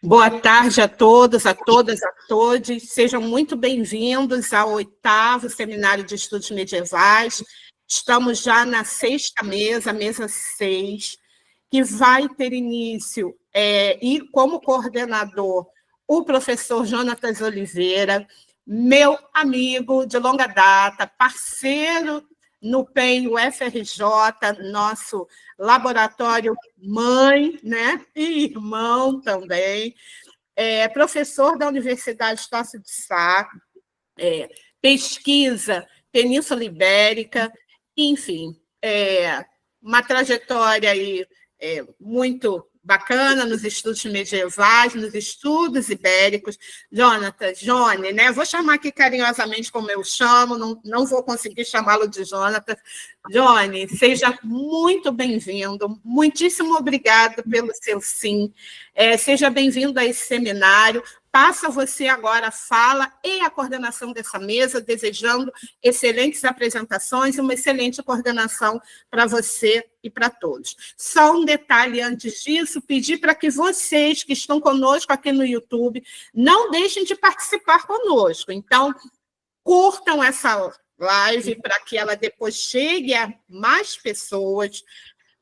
Boa tarde a todos, a todas, a todos. Sejam muito bem-vindos ao 8º Seminário de Estudos Medievais. Estamos já na 6ª mesa, mesa 6, que vai ter início, e como coordenador, o professor Jonatas Oliveira, meu amigo de longa data, parceiro no PEN UFRJ, nosso laboratório mãe, né? E irmão também, professor da Universidade Estácio de Sá, pesquisa Península Ibérica, enfim, uma trajetória aí, muito bacana nos estudos medievais, nos estudos ibéricos. Jonatas, Jone, né? Vou chamar aqui carinhosamente como eu chamo, não vou conseguir chamá-lo de Jonatas. Jone, seja muito bem-vindo, muitíssimo obrigado pelo seu sim. Seja bem-vindo a esse seminário. Passa você agora a fala e a coordenação dessa mesa, desejando excelentes apresentações e uma excelente coordenação para você e para todos. Só um detalhe antes disso, pedir para que vocês que estão conosco aqui no YouTube não deixem de participar conosco. Então, curtam essa live para que ela depois chegue a mais pessoas.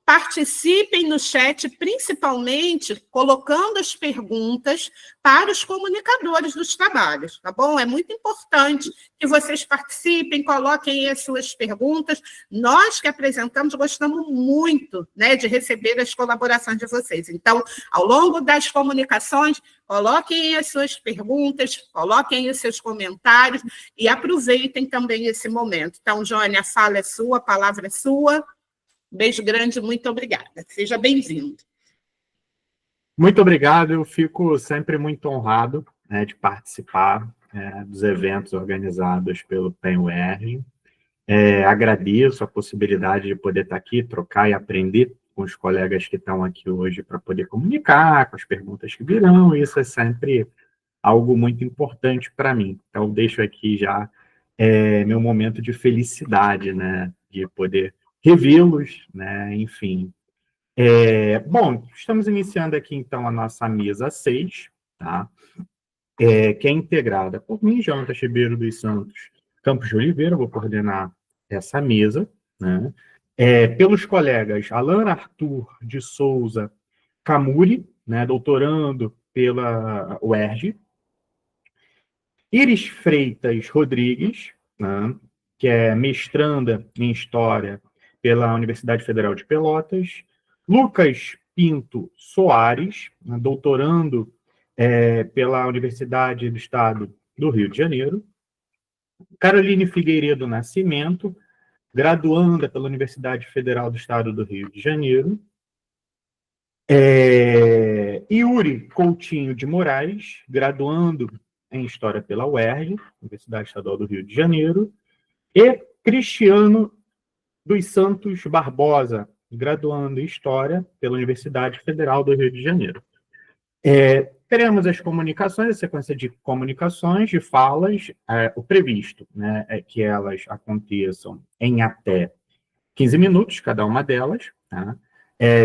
Participem no chat, principalmente colocando as perguntas para os comunicadores dos trabalhos, tá bom? É muito importante que vocês participem, coloquem as suas perguntas. Nós que apresentamos gostamos muito, né, de receber as colaborações de vocês. Então, ao longo das comunicações, coloquem as suas perguntas, coloquem os seus comentários e aproveitem também esse momento. Então, Jônia, a fala é sua, a palavra é sua. Beijo grande, muito obrigada. Seja bem-vindo. Muito obrigado, eu fico sempre muito honrado, né, de participar dos eventos organizados pelo PEN-UR. Agradeço a possibilidade de poder estar aqui, trocar e aprender com os colegas que estão aqui hoje para poder comunicar, com as perguntas que virão. Isso é sempre algo muito importante para mim. Então, deixo aqui já meu momento de felicidade, né, de poder revê-los, né, enfim. Bom, estamos iniciando aqui, então, a nossa mesa 6, tá? Que é integrada por mim, Jonatas Ribeiro dos Santos Campos de Oliveira, vou coordenar essa mesa, né? Pelos colegas Alan Arthur de Souza Camuri, né, doutorando pela UERJ, Iris Freitas Rodrigues, né, que é mestranda em História pela Universidade Federal de Pelotas, Lucas Pinto Soares, né, doutorando pela Universidade do Estado do Rio de Janeiro, Caroline Figueiredo Nascimento, graduanda pela Universidade Federal do Estado do Rio de Janeiro, Yuri Coutinho de Moraes, graduando em História pela UERJ, Universidade Estadual do Rio de Janeiro, e Cristiano dos Santos Barbosa, graduando em História pela Universidade Federal do Rio de Janeiro. Teremos as comunicações, a sequência de comunicações, de falas, o previsto, né, é que elas aconteçam em até 15 minutos, cada uma delas, tá?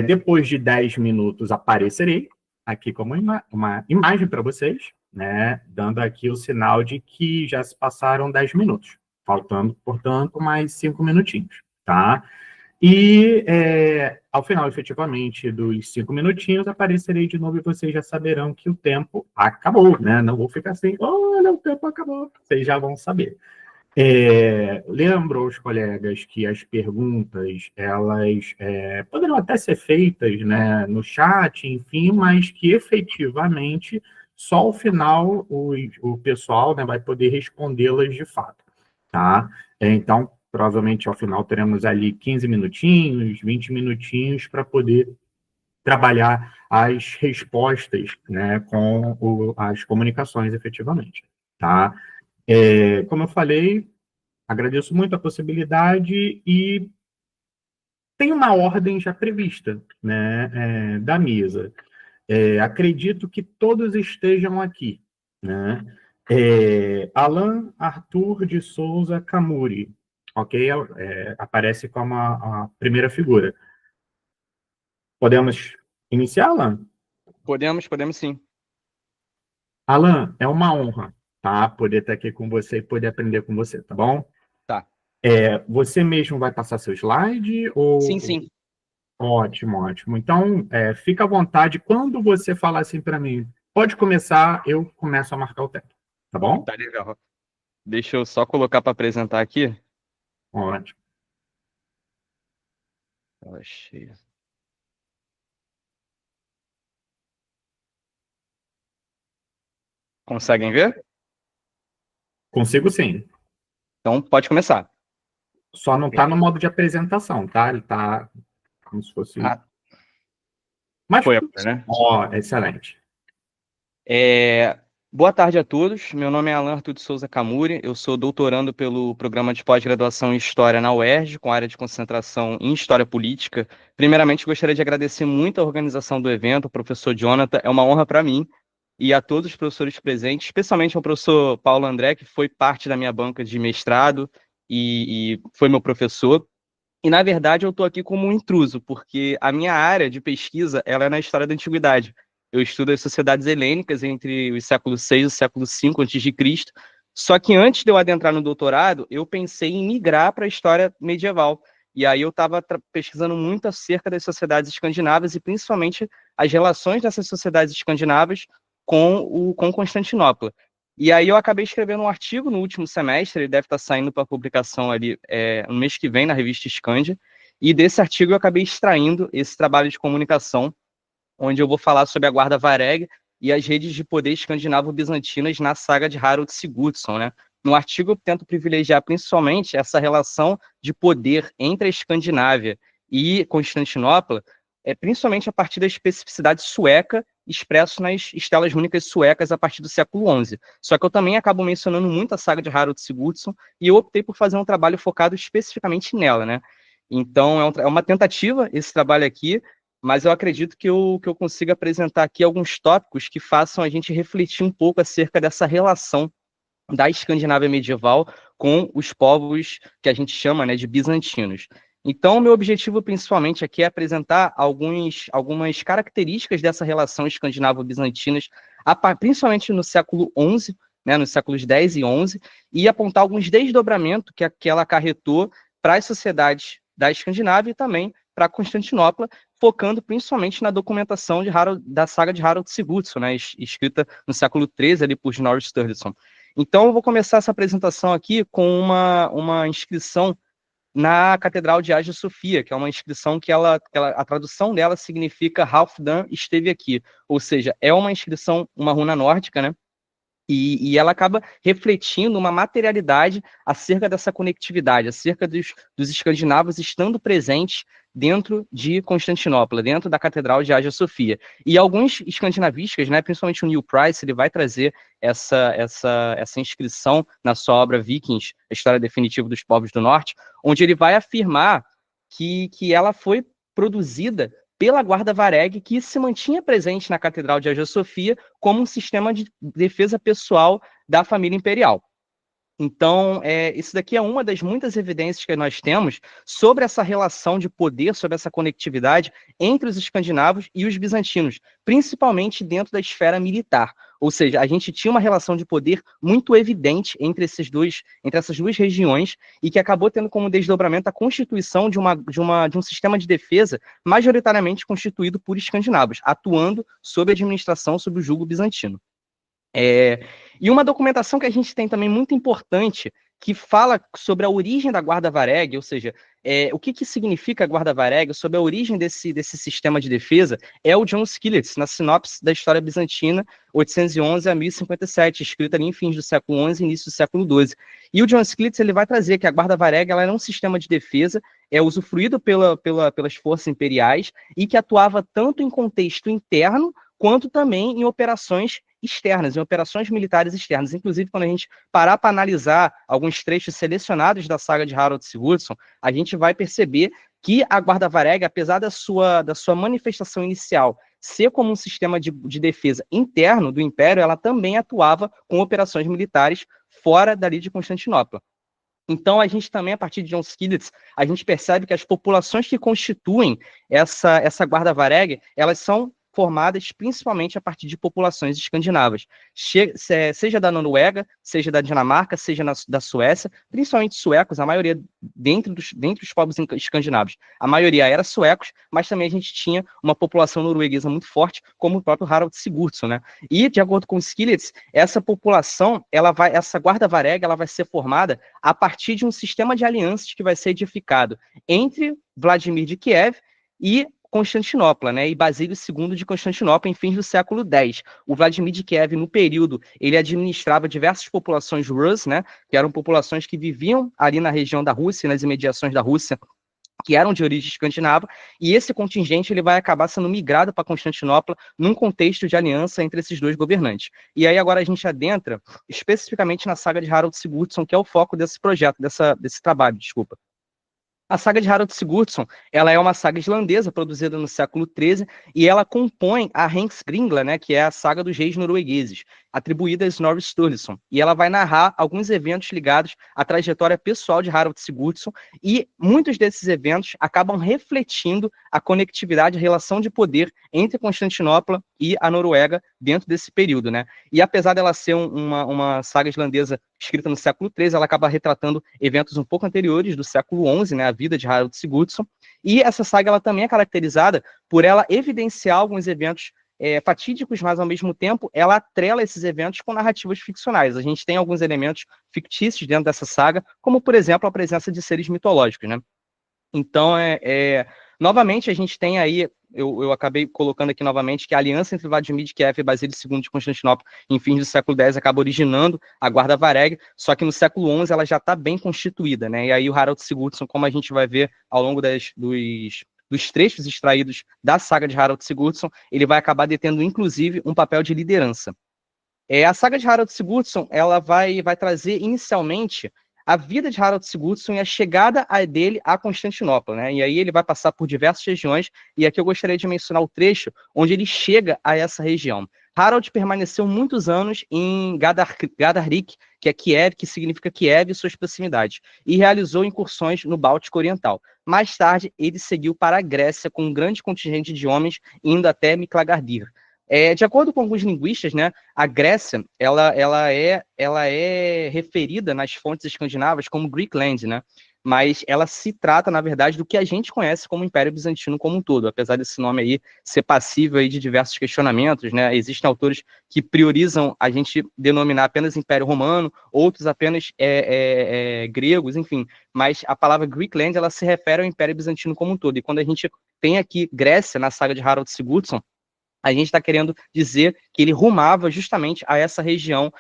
Depois de 10 minutos aparecerei aqui como uma imagem para vocês, né, dando aqui o sinal de que já se passaram 10 minutos, faltando, portanto, mais 5 minutinhos, tá? E, ao final, efetivamente, dos 5 minutinhos, aparecerei de novo e vocês já saberão que o tempo acabou, né? Não vou ficar assim, olha, o tempo acabou. Vocês já vão saber. Lembro aos colegas que as perguntas, elas poderão até ser feitas, né, no chat, enfim, mas que, efetivamente, só ao final o pessoal, né, vai poder respondê-las de fato, tá? Então, provavelmente, ao final, teremos ali 15 minutinhos, 20 minutinhos para poder trabalhar as respostas, né, com as comunicações, efetivamente, tá? Como eu falei, agradeço muito a possibilidade e tem uma ordem já prevista, né, da mesa. Acredito que todos estejam aqui, né? Alan Arthur de Souza Camuri, ok? Aparece como a primeira figura. Podemos iniciar, Alan? Podemos sim. Alan, é uma honra, tá? Poder estar aqui com você e poder aprender com você, tá bom? Tá. Você mesmo vai passar seu slide Sim, ou... sim. Ótimo, ótimo. Então, fica à vontade. Quando você falar assim para mim, pode começar, eu começo a marcar o tempo, tá bom? Tá legal. Deixa eu só colocar para apresentar aqui. Ótimo. Eu achei. Conseguem ver? Consigo sim. Então, pode começar. Só não está no modo de apresentação, tá? Ele está como se fosse... Ah, Mas, foi agora, né? excelente. Boa tarde a todos. Meu nome é Alan Arthur de Souza Camuri. Eu sou doutorando pelo programa de pós-graduação em História na UERJ, com área de concentração em História Política. Primeiramente, gostaria de agradecer muito a organização do evento, o professor Jonathan. É uma honra para mim e a todos os professores presentes, especialmente ao professor Paulo André, que foi parte da minha banca de mestrado e foi meu professor. E, na verdade, eu estou aqui como um intruso, porque a minha área de pesquisa ela é na história da antiguidade. Eu estudo as sociedades helênicas entre os séculos 6 e o século 5 a.C. Só que antes de eu adentrar no doutorado, eu pensei em migrar para a história medieval. E aí eu estava pesquisando muito acerca das sociedades escandinavas e principalmente as relações dessas sociedades escandinavas com Constantinopla. E aí eu acabei escrevendo um artigo no último semestre, ele deve estar saindo para publicação ali no mês que vem na revista Scandia, e desse artigo eu acabei extraindo esse trabalho de comunicação, onde eu vou falar sobre a Guarda Vareg e as redes de poder escandinavo-bizantinas na saga de Harald Sigurdsson, né? No artigo eu tento privilegiar principalmente essa relação de poder entre a Escandinávia e Constantinopla, principalmente a partir da especificidade sueca expresso nas estelas rúnicas suecas a partir do século XI. Só que eu também acabo mencionando muito a saga de Harald Sigurdsson e eu optei por fazer um trabalho focado especificamente nela, né? Então é uma tentativa esse trabalho aqui, mas eu acredito que eu consiga apresentar aqui alguns tópicos que façam a gente refletir um pouco acerca dessa relação da Escandinávia medieval com os povos que a gente chama, né, de bizantinos. Então, meu objetivo principalmente aqui é apresentar algumas características dessa relação escandinavo-bizantinas, principalmente no século XI, né, nos séculos X e XI, e apontar alguns desdobramentos que ela acarretou para as sociedades da Escandinávia e também para Constantinopla, focando principalmente na documentação da saga de Harald Sigurdsson, né, escrita no século XIII ali por Snorri Sturluson. Então, eu vou começar essa apresentação aqui com uma inscrição na Catedral de Hagia Sophia, que é uma inscrição que a tradução dela significa Halfdan esteve aqui, ou seja, é uma inscrição, uma runa nórdica, né? E ela acaba refletindo uma materialidade acerca dessa conectividade, acerca dos escandinavos estando presentes dentro de Constantinopla, dentro da Catedral de Hagia Sophia. E alguns escandinavistas, né, principalmente o Neil Price, ele vai trazer essa inscrição na sua obra Vikings, a História Definitiva dos Povos do Norte, onde ele vai afirmar que ela foi produzida pela Guarda Vareg, que se mantinha presente na Catedral de Hagia Sophia como um sistema de defesa pessoal da família imperial. Então, isso daqui é uma das muitas evidências que nós temos sobre essa relação de poder, sobre essa conectividade entre os escandinavos e os bizantinos, principalmente dentro da esfera militar. Ou seja, a gente tinha uma relação de poder muito evidente entre essas duas regiões e que acabou tendo como desdobramento a constituição de um sistema de defesa majoritariamente constituído por escandinavos, atuando sob a administração, sob o jugo bizantino. E uma documentação que a gente tem também muito importante, que fala sobre a origem da Guarda Vareg, ou seja, o que significa a Guarda Vareg, sobre a origem desse sistema de defesa, é o John Skillitz, na sinopse da História Bizantina, 811 a 1057, escrita ali em fins do século XI e início do século XII. E o John Skillitz ele vai trazer que a Guarda Vareg ela era um sistema de defesa, usufruído pelas forças imperiais, e que atuava tanto em contexto interno, quanto também em operações externas, em operações militares externas. Inclusive, quando a gente parar para analisar alguns trechos selecionados da saga de Harald Sigurdsson, a gente vai perceber que a Guarda Vareg, apesar da sua manifestação inicial ser como um sistema de defesa interno do Império, ela também atuava com operações militares fora dali de Constantinopla. Então, a gente também, a partir de John Skillitz, a gente percebe que as populações que constituem essa Guarda Vareg, elas são formadas principalmente a partir de populações escandinavas, seja da Noruega, seja da Dinamarca, seja da Suécia, principalmente suecos, a maioria dentre os povos escandinavos. A maioria era suecos, mas também a gente tinha uma população norueguesa muito forte, como o próprio Harald Sigurdsson, né? E, de acordo com Skillitz, essa população, essa guarda varega, ela vai ser formada a partir de um sistema de alianças que vai ser edificado entre Vladimir de Kiev e Constantinopla, né, e Basílio II de Constantinopla em fins do século X. O Vladimir de Kiev, no período, ele administrava diversas populações Rus, né, que eram populações que viviam ali na região da Rússia, nas imediações da Rússia, que eram de origem escandinava, e esse contingente ele vai acabar sendo migrado para Constantinopla num contexto de aliança entre esses dois governantes. E aí agora a gente adentra especificamente na saga de Harald Sigurdsson, que é o foco desse projeto, desse trabalho, desculpa. A saga de Harald Sigurdsson, ela é uma saga islandesa produzida no século XIII e ela compõe a Heimskringla, né, que é a saga dos reis noruegueses, atribuída a Snorri Sturluson. E ela vai narrar alguns eventos ligados à trajetória pessoal de Harald Sigurdsson e muitos desses eventos acabam refletindo a conectividade, a relação de poder entre Constantinopla e a Noruega dentro desse período, né? E apesar dela ser uma saga islandesa escrita no século XIII, ela acaba retratando eventos um pouco anteriores do século XI, né, a vida de Harald Sigurdsson, e essa saga ela também é caracterizada por ela evidenciar alguns eventos fatídicos, mas ao mesmo tempo ela atrela esses eventos com narrativas ficcionais. A gente tem alguns elementos fictícios dentro dessa saga, como por exemplo a presença de seres mitológicos, né? Então, novamente, a gente tem aí, eu acabei colocando aqui novamente, que a aliança entre Vladimir de Kiev e Basílio II de Constantinopla, em fins do século X, acaba originando a Guarda Vareg, só que no século XI ela já está bem constituída, né? E aí o Harald Sigurdsson, como a gente vai ver ao longo dos trechos extraídos da saga de Harald Sigurdsson, ele vai acabar detendo, inclusive, um papel de liderança. A saga de Harald Sigurdsson, ela vai trazer, inicialmente, a vida de Harald Sigurdsson e a chegada dele a Constantinopla, né? E aí ele vai passar por diversas regiões, e aqui eu gostaria de mencionar o trecho onde ele chega a essa região. Harald permaneceu muitos anos em Gardarrik, que é Kiev, que significa Kiev e suas proximidades, e realizou incursões no Báltico Oriental. Mais tarde, ele seguiu para a Grécia com um grande contingente de homens, indo até Miklagardir. De acordo com alguns linguistas, né, a Grécia ela é referida nas fontes escandinavas como Greekland, né, mas ela se trata, na verdade, do que a gente conhece como Império Bizantino como um todo, apesar desse nome aí ser passível aí de diversos questionamentos, né, existem autores que priorizam a gente denominar apenas Império Romano, outros apenas gregos, enfim, mas a palavra Greekland, ela se refere ao Império Bizantino como um todo, e quando a gente tem aqui Grécia na saga de Harald Sigurdsson, a gente está querendo dizer que ele rumava justamente a essa região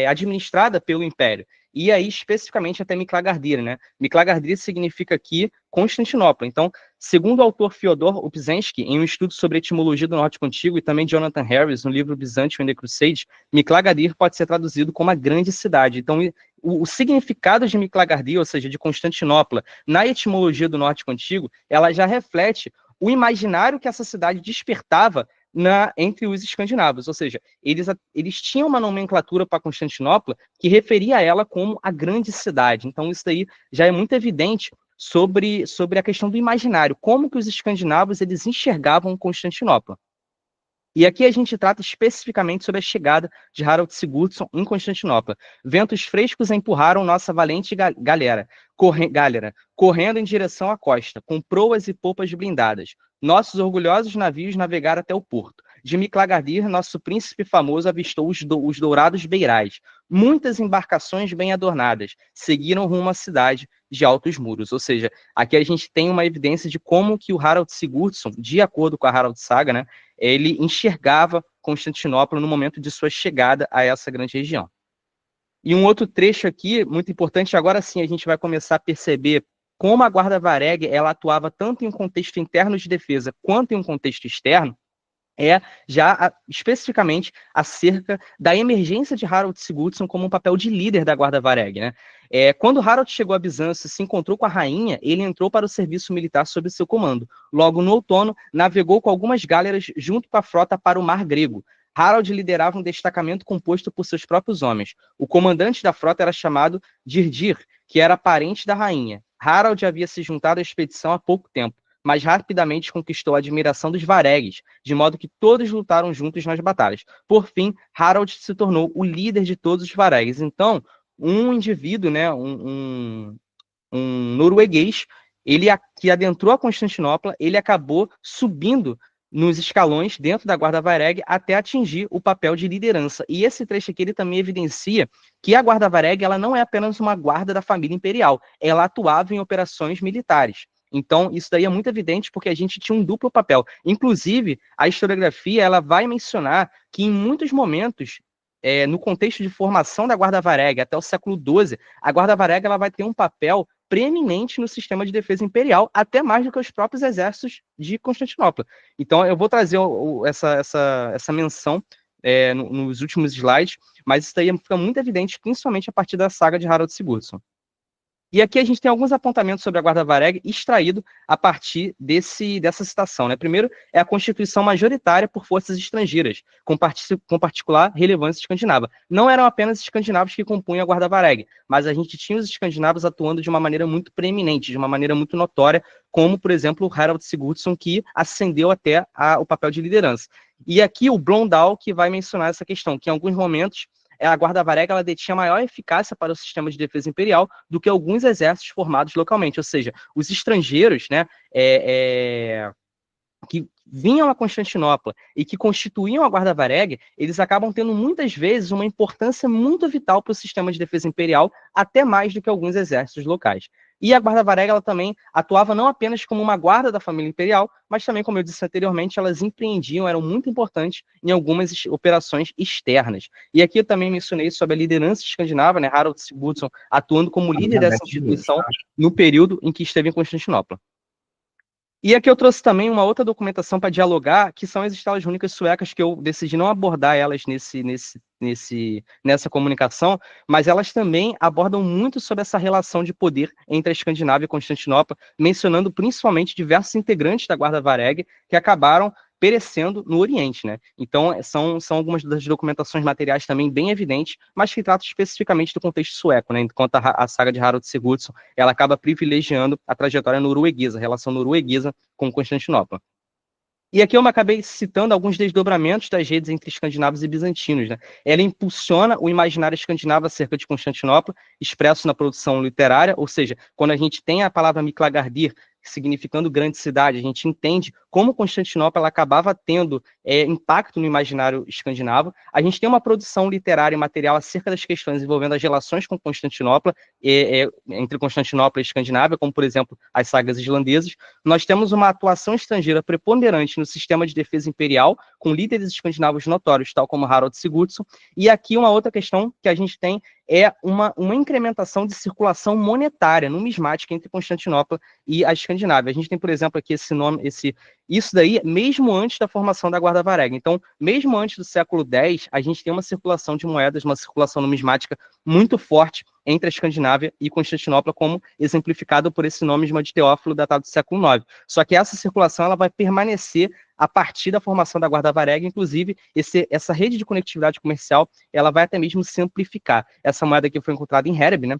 administrada pelo Império. E aí, especificamente, até Miklagardir, né? Miklagardir significa aqui Constantinopla. Então, segundo o autor Fyodor Obzhensky, em um estudo sobre a etimologia do Nórdico Antigo, e também Jonathan Harris, no livro Byzantium and the Crusades, Miklagardir pode ser traduzido como a grande cidade. Então, o significado de Miklagardir, ou seja, de Constantinopla, na etimologia do Nórdico Antigo, ela já reflete o imaginário que essa cidade despertava entre os escandinavos, ou seja, eles tinham uma nomenclatura para Constantinopla que referia a ela como a grande cidade. Então isso daí já é muito evidente sobre a questão do imaginário, como que os escandinavos eles enxergavam Constantinopla. E aqui a gente trata especificamente sobre a chegada de Harald Sigurdsson em Constantinopla. Ventos frescos empurraram nossa valente galera, correndo em direção à costa, com proas e popas blindadas. Nossos orgulhosos navios navegaram até o porto. De Miklagardir, nosso príncipe famoso avistou os dourados beirais. Muitas embarcações bem adornadas seguiram rumo à cidade de altos muros. Ou seja, aqui a gente tem uma evidência de como que o Harald Sigurdsson, de acordo com a Harald Saga, né, ele enxergava Constantinopla no momento de sua chegada a essa grande região. E um outro trecho aqui, muito importante, agora sim a gente vai começar a perceber como a Guarda Vareg ela atuava tanto em um contexto interno de defesa quanto em um contexto externo, especificamente acerca da emergência de Harald Sigurdsson como um papel de líder da Guarda Vareg, né? Quando Harald chegou a Bizâncio e se encontrou com a rainha, ele entrou para o serviço militar sob seu comando. Logo no outono, navegou com algumas gáleras junto com a frota para o Mar Grego. Harald liderava um destacamento composto por seus próprios homens. O comandante da frota era chamado Dirdir, que era parente da rainha. Harald havia se juntado à expedição há pouco tempo. mas rapidamente conquistou a admiração dos varegues, de modo que todos lutaram juntos nas batalhas. Por fim, Harald se tornou o líder de todos os varegues. Então, um indivíduo, né, um norueguês, que adentrou a Constantinopla, ele acabou subindo nos escalões dentro da Guarda Vareg até atingir o papel de liderança. E esse trecho aqui ele também evidencia que a Guarda Vareg ela não é apenas uma guarda da família imperial, ela atuava em operações militares. Então, isso daí é muito evidente porque a gente tinha um duplo papel. Inclusive, a historiografia ela vai mencionar que em muitos momentos, no contexto de formação da Guarda Vareg até o século XII, a Guarda Vareg ela vai ter um papel preeminente no sistema de defesa imperial, até mais do que os próprios exércitos de Constantinopla. Então, eu vou trazer essa menção nos últimos slides, mas isso daí fica muito evidente, principalmente a partir da saga de Harald Sigurdsson. E aqui a gente tem alguns apontamentos sobre a Guarda Vareg extraído a partir dessa citação. Né? Primeiro, é a constituição majoritária por forças estrangeiras, com particular relevância escandinava. Não eram apenas escandinavos que compunham a Guarda Vareg, mas a gente tinha os escandinavos atuando de uma maneira muito preeminente, de uma maneira muito notória, como, por exemplo, o Harald Sigurdsson, que ascendeu até o papel de liderança. E aqui o Blondal que vai mencionar essa questão, que em alguns momentos a Guarda Vareg ela detinha maior eficácia para o sistema de defesa imperial do que alguns exércitos formados localmente, ou seja, os estrangeiros, né, que vinham a Constantinopla e que constituíam a Guarda Vareg, eles acabam tendo muitas vezes uma importância muito vital para o sistema de defesa imperial, até mais do que alguns exércitos locais. E a Guarda Vareg ela também atuava não apenas como uma guarda da família imperial, mas também, como eu disse anteriormente, elas empreendiam, eram muito importantes em algumas operações externas. E aqui eu também mencionei sobre a liderança escandinava, né, Harald Sigurdsson atuando como líder dessa instituição no período em que esteve em Constantinopla. E aqui eu trouxe também uma outra documentação para dialogar, que são as estalas rúnicas suecas, que eu decidi não abordar elas nessa comunicação, mas elas também abordam muito sobre essa relação de poder entre a Escandinávia e Constantinopla, mencionando principalmente diversos integrantes da Guarda Vareg que acabaram perecendo no Oriente, né? Então, são algumas das documentações materiais também bem evidentes, mas que tratam especificamente do contexto sueco, né? Enquanto a saga de Harald Sigurdsson, ela acaba privilegiando a trajetória norueguesa, a relação norueguesa com Constantinopla. E aqui eu acabei citando alguns desdobramentos das redes entre escandinavos e bizantinos. Né? Ela impulsiona o imaginário escandinavo acerca de Constantinopla, expresso na produção literária, ou seja, quando a gente tem a palavra Miklagardir, significando grande cidade, a gente entende como Constantinopla ela acabava tendo impacto no imaginário escandinavo. A gente tem uma produção literária e material acerca das questões envolvendo as relações com Constantinopla, entre Constantinopla e Escandinávia, como, por exemplo, as sagas islandesas. Nós temos uma atuação estrangeira preponderante no sistema de defesa imperial, com líderes escandinavos notórios, tal como Harald Sigurdsson. E aqui uma outra questão que a gente tem é uma incrementação de circulação monetária, numismática, entre Constantinopla e a Escandinávia. A gente tem, por exemplo, aqui isso daí mesmo antes da formação da Guarda Vareg. Então, mesmo antes do século X, a gente tem uma circulação de moedas, uma circulação numismática muito forte entre a Escandinávia e Constantinopla, como exemplificado por esse nome de Teófilo, datado do século IX. Só que essa circulação ela vai permanecer a partir da formação da Guarda Vareg, inclusive essa rede de conectividade comercial, ela vai até mesmo se amplificar. Essa moeda aqui foi encontrada em Hereb, né?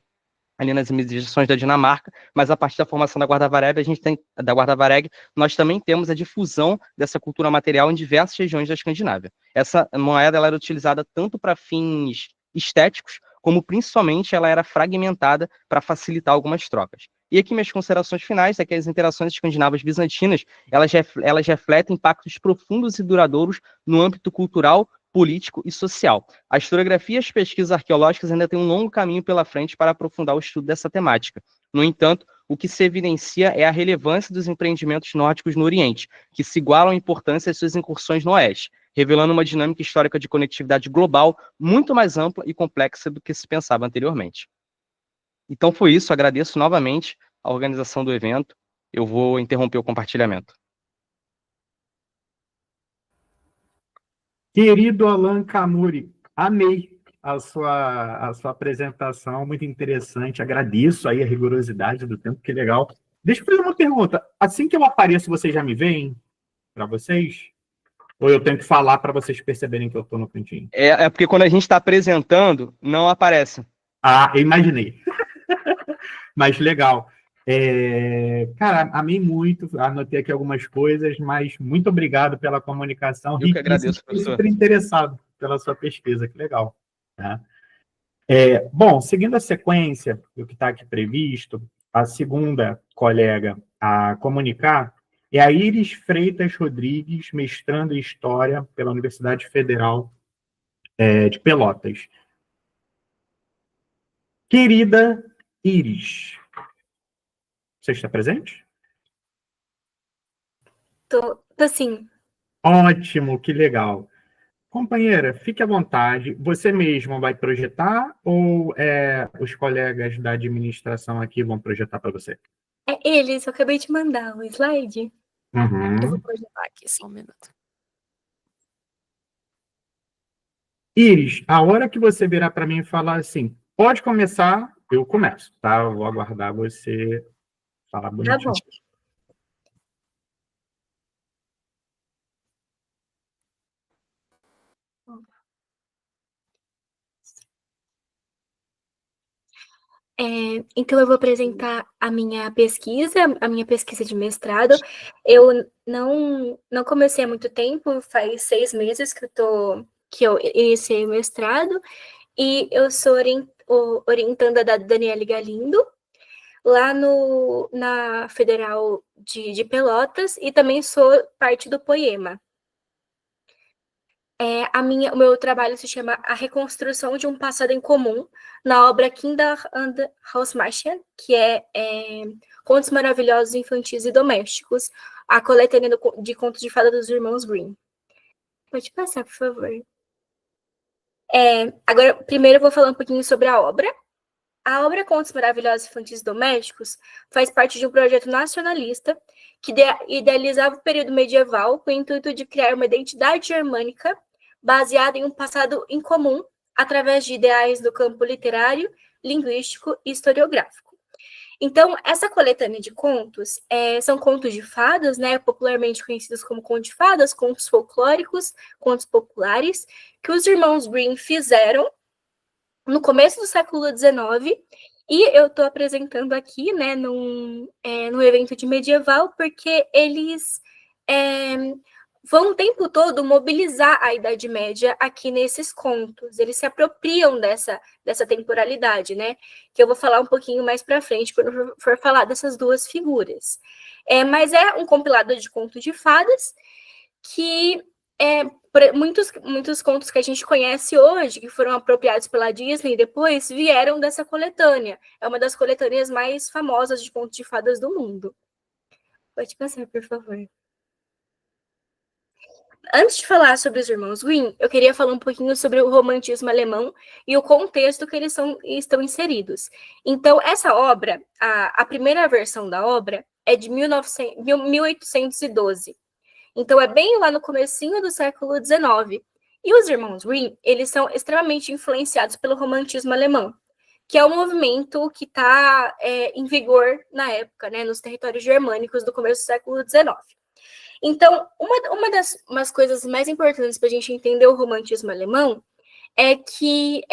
Ali nas imediações da Dinamarca, mas a partir da formação da Guarda Vareg, nós também temos a difusão dessa cultura material em diversas regiões da Escandinávia. Essa moeda ela era utilizada tanto para fins estéticos, como principalmente ela era fragmentada para facilitar algumas trocas. E aqui minhas considerações finais é que as interações escandinavas bizantinas, elas refletem impactos profundos e duradouros no âmbito cultural, político e social. A historiografia e as pesquisas arqueológicas ainda têm um longo caminho pela frente para aprofundar o estudo dessa temática. No entanto, o que se evidencia é a relevância dos empreendimentos nórdicos no Oriente, que se igualam em importância às suas incursões no Oeste, revelando uma dinâmica histórica de conectividade global muito mais ampla e complexa do que se pensava anteriormente. Então foi isso, agradeço novamente a organização do evento. Eu vou interromper o compartilhamento. Querido Alan Kamuri, amei a sua apresentação, muito interessante. Agradeço aí a rigorosidade do tempo, que legal. Deixa eu fazer uma pergunta. Assim que eu apareço, vocês já me veem? Para vocês? Ou eu tenho que falar para vocês perceberem que eu estou no cantinho? É porque quando a gente está apresentando, não aparece. Ah, eu imaginei. Mas legal. Cara, amei muito, anotei aqui algumas coisas, mas muito obrigado pela comunicação Eu que riquíssima. agradeço, Fiquei professor. super interessado pela sua pesquisa, que legal. Tá? Bom, seguindo a sequência do que está aqui previsto, a segunda colega a comunicar é a Iris Freitas Rodrigues, mestranda em História pela Universidade Federal de Pelotas. Querida Iris, você está presente? Tô sim. Ótimo, que legal. Companheira, fique à vontade. Você mesmo vai projetar ou os colegas da administração aqui vão projetar para você? É eles, eu acabei de mandar o slide. Eu vou Uhum. projetar aqui, só um minuto. Iris, a hora que você virar para mim e falar assim, pode começar, eu começo, tá? Eu vou aguardar você falar Tá bonitinho. bom. Então, eu vou apresentar a minha pesquisa de mestrado. Eu não comecei há muito tempo, faz 6 meses que eu iniciei o mestrado, e eu sou orientanda da Daniele Galindo, lá na Federal de Pelotas, e também sou parte do Poema. O meu trabalho se chama A Reconstrução de um Passado em Comum, na obra Kinder und Hausmärchen, que é Contos Maravilhosos Infantis e Domésticos, a coletânea de contos de fada dos irmãos Grimm. Pode passar, por favor. Agora, primeiro eu vou falar um pouquinho sobre a obra. A obra Contos Maravilhosos Infantis e Domésticos faz parte de um projeto nacionalista que idealizava o período medieval com o intuito de criar uma identidade germânica baseada em um passado em comum, através de ideais do campo literário, linguístico e historiográfico. Então, essa coletânea de contos são contos de fadas, né, popularmente conhecidos como contos de fadas, contos folclóricos, contos populares, que os irmãos Grimm fizeram no começo do século XIX, e eu estou apresentando aqui, né, num evento de medieval, porque eles vão o tempo todo mobilizar a Idade Média aqui nesses contos. Eles se apropriam dessa temporalidade, né? Que eu vou falar um pouquinho mais para frente, quando eu for falar dessas duas figuras. Mas é um compilado de contos de fadas que muitos contos que a gente conhece hoje, que foram apropriados pela Disney depois, vieram dessa coletânea. É uma das coletâneas mais famosas de contos de fadas do mundo. Pode passar, por favor. Antes de falar sobre os irmãos Grimm, eu queria falar um pouquinho sobre o romantismo alemão e o contexto que eles estão inseridos. Então, essa obra, a primeira versão da obra, é de 1812. Então, é bem lá no comecinho do século XIX. E os irmãos Grimm, eles são extremamente influenciados pelo romantismo alemão, que é um movimento que está em vigor na época, né, nos territórios germânicos do começo do século XIX. Então, umas coisas mais importantes para a gente entender o romantismo alemão é que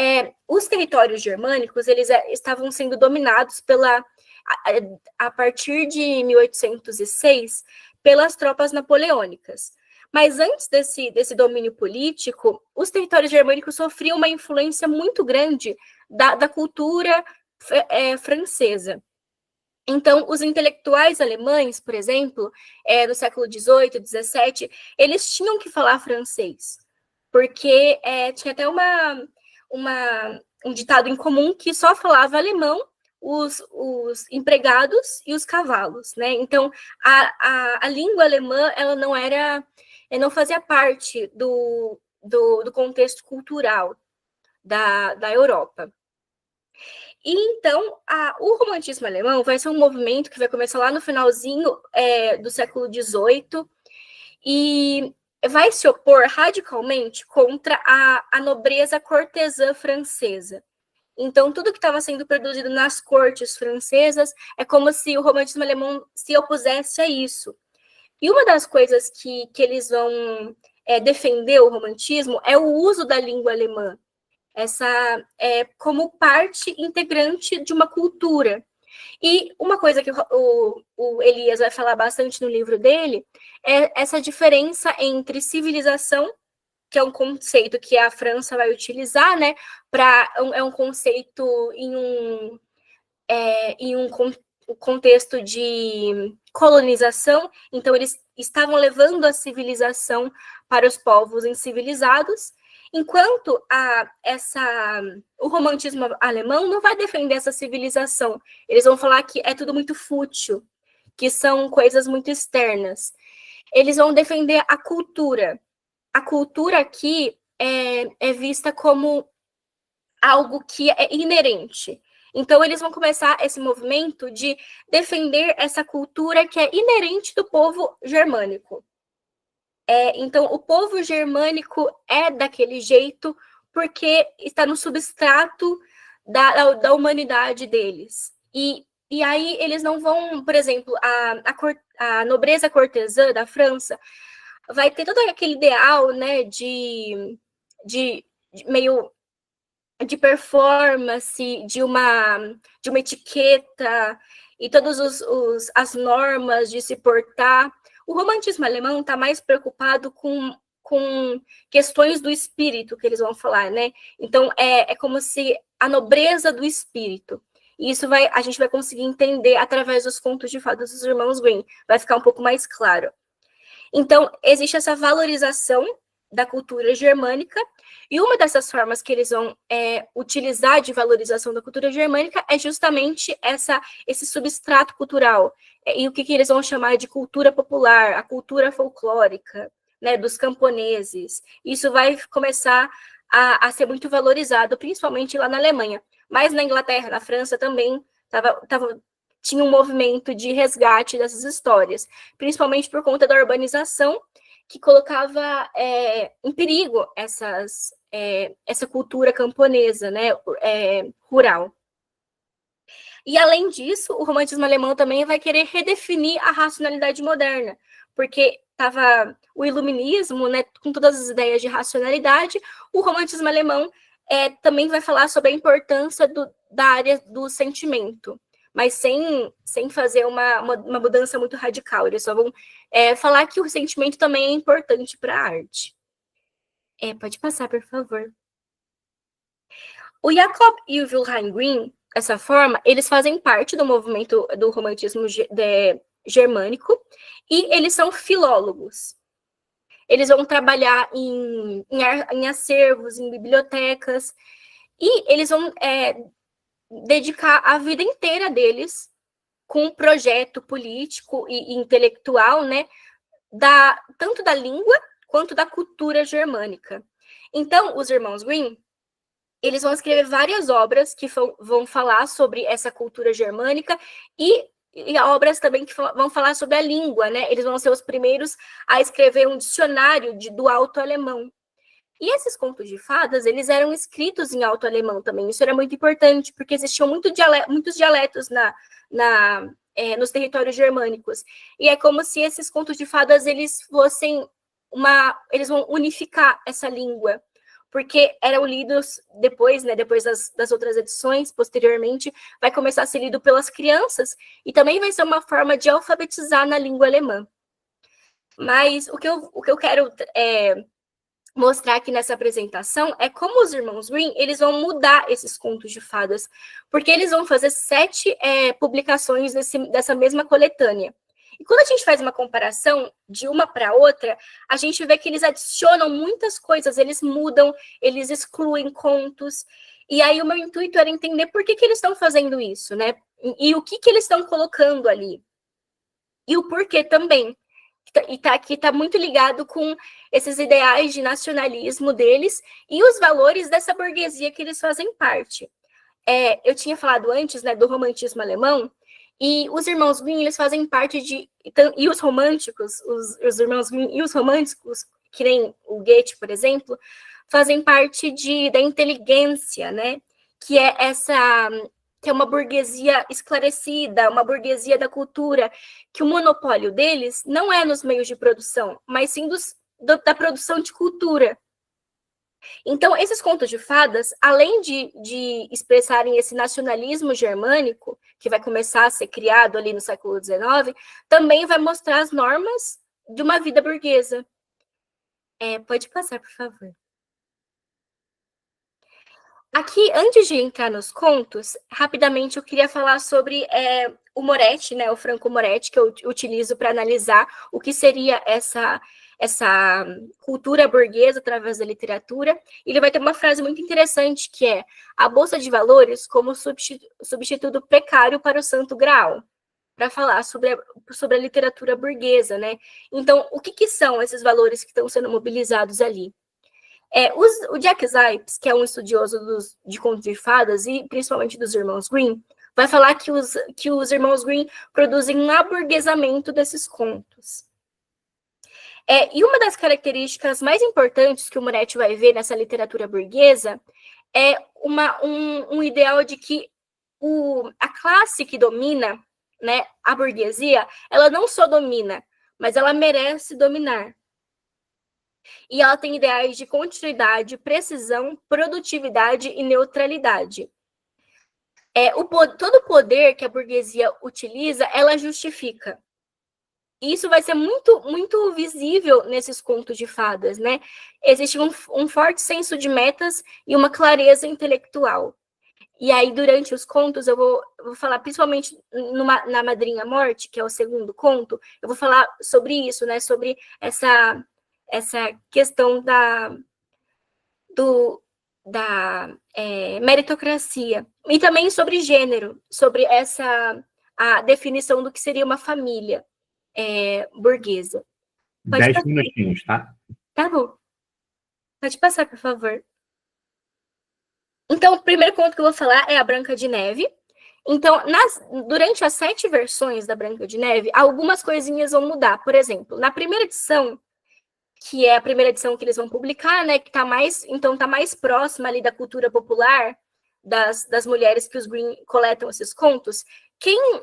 os territórios germânicos eles estavam sendo dominados a partir de 1806 pelas tropas napoleônicas. Mas antes desse domínio político, os territórios germânicos sofriam uma influência muito grande da cultura francesa. Então, os intelectuais alemães, por exemplo, no século XVIII, XVII, eles tinham que falar francês, porque tinha até um ditado em comum que só falava alemão os empregados e os cavalos, né? Então, a língua alemã, ela não fazia parte do contexto cultural da Europa. E então, o romantismo alemão vai ser um movimento que vai começar lá no finalzinho do século XVIII e vai se opor radicalmente contra a nobreza cortesã francesa. Então, tudo que estava sendo produzido nas cortes francesas é como se o romantismo alemão se opusesse a isso. E uma das coisas que eles vão defender o romantismo é o uso da língua alemã, como parte integrante de uma cultura. E uma coisa que o Elias vai falar bastante no livro dele é essa diferença entre civilização, que é um conceito que a França vai utilizar, né? É um conceito em um contexto de colonização, então eles estavam levando a civilização para os povos incivilizados, enquanto o romantismo alemão não vai defender essa civilização. Eles vão falar que é tudo muito fútil, que são coisas muito externas. Eles vão defender a cultura. A cultura aqui é vista como algo que é inerente. Então, eles vão começar esse movimento de defender essa cultura que é inerente do povo germânico. Então, o povo germânico é daquele jeito porque está no substrato da humanidade deles. E aí eles não vão, por exemplo, a nobreza cortesã da França vai ter todo aquele ideal, né, de meio de performance, de uma etiqueta e todas as normas de se portar. O romantismo alemão está mais preocupado com questões do espírito, que eles vão falar, né? Então, é como se a nobreza do espírito. E isso a gente vai conseguir entender através dos contos de fadas dos irmãos Grimm. Vai ficar um pouco mais claro. Então, existe essa valorização da cultura germânica, e uma dessas formas que eles vão utilizar de valorização da cultura germânica é justamente esse substrato cultural, e o que eles vão chamar de cultura popular, a cultura folclórica, né, dos camponeses. Isso vai começar a ser muito valorizado, principalmente lá na Alemanha, mas na Inglaterra, na França também tinha um movimento de resgate dessas histórias, principalmente por conta da urbanização, que colocava em perigo essa cultura camponesa, né, rural. E, além disso, o romantismo alemão também vai querer redefinir a racionalidade moderna, porque estava o iluminismo, né, com todas as ideias de racionalidade. O romantismo alemão também vai falar sobre a importância da área do sentimento, mas sem fazer uma mudança muito radical. Eles só vão falar que o sentimento também é importante para a arte. Pode passar, por favor. O Jacob e o Wilhelm Grimm, dessa forma, eles fazem parte do movimento do romantismo germânico, e eles são filólogos. Eles vão trabalhar em acervos, em bibliotecas, e eles vão dedicar a vida inteira deles com um projeto político e intelectual, né, tanto da língua quanto da cultura germânica. Então, os irmãos Grimm, eles vão escrever várias obras que vão falar sobre essa cultura germânica e obras também que vão falar sobre a língua, né? Eles vão ser os primeiros a escrever um dicionário do alto alemão. E esses contos de fadas, eles eram escritos em alto alemão também. Isso era muito importante, porque existiam muitos dialetos nos territórios germânicos. E é como se esses contos de fadas, eles vão unificar essa língua, porque eram lidos depois, né, depois das outras edições, posteriormente, vai começar a ser lido pelas crianças, e também vai ser uma forma de alfabetizar na língua alemã. Mas o que eu quero mostrar aqui nessa apresentação é como os irmãos Grimm, eles vão mudar esses contos de fadas, porque eles vão fazer 7 publicações dessa mesma coletânea. E quando a gente faz uma comparação de uma para outra, a gente vê que eles adicionam muitas coisas, eles mudam, eles excluem contos. E aí o meu intuito era entender por que eles estão fazendo isso, né? E o que eles estão colocando ali. E o porquê também. Que está muito ligado com esses ideais de nacionalismo deles e os valores dessa burguesia que eles fazem parte. Eu tinha falado antes, né, do romantismo alemão, e os irmãos Grimm, eles fazem parte e os românticos, os irmãos Grimm e os românticos, que nem o Goethe, por exemplo, fazem parte da inteligência, né, que é uma burguesia esclarecida, uma burguesia da cultura, que o monopólio deles não é nos meios de produção, mas sim da produção de cultura. Então, esses contos de fadas, além de expressarem esse nacionalismo germânico, que vai começar a ser criado ali no século XIX, também vai mostrar as normas de uma vida burguesa. Pode passar, por favor. Aqui, antes de entrar nos contos, rapidamente eu queria falar sobre o Moretti, né, o Franco Moretti, que eu utilizo para analisar o que seria essa cultura burguesa através da literatura. Ele vai ter uma frase muito interessante, que é: a Bolsa de Valores como substituto precário para o Santo Graal, para falar sobre a literatura burguesa, né? Então, o que são esses valores que estão sendo mobilizados ali? O Jack Zipes, que é um estudioso de contos de fadas e principalmente dos irmãos Grimm, vai falar que os irmãos Grimm produzem um aburguesamento desses contos. E uma das características mais importantes que o Moretti vai ver nessa literatura burguesa é um ideal de que a classe que domina, né, a burguesia, ela não só domina, mas ela merece dominar. E ela tem ideais de continuidade, precisão, produtividade e neutralidade. Todo o poder que a burguesia utiliza, ela justifica. E isso vai ser muito, muito visível nesses contos de fadas, né? Existe um forte senso de metas e uma clareza intelectual. E aí, durante os contos, eu vou falar, principalmente na Madrinha Morte, que é o segundo conto, eu vou falar sobre isso, né? Sobre essa questão da meritocracia. E também sobre gênero, sobre a definição do que seria uma família burguesa. 10 minutinhos, tá? Tá bom. Pode passar, por favor. Então, o primeiro conto que eu vou falar é a Branca de Neve. Então, durante as 7 versões da Branca de Neve, algumas coisinhas vão mudar. Por exemplo, na primeira edição, que é a primeira edição que eles vão publicar, né, que tá mais próxima ali da cultura popular, das mulheres que os Grimm coletam esses contos,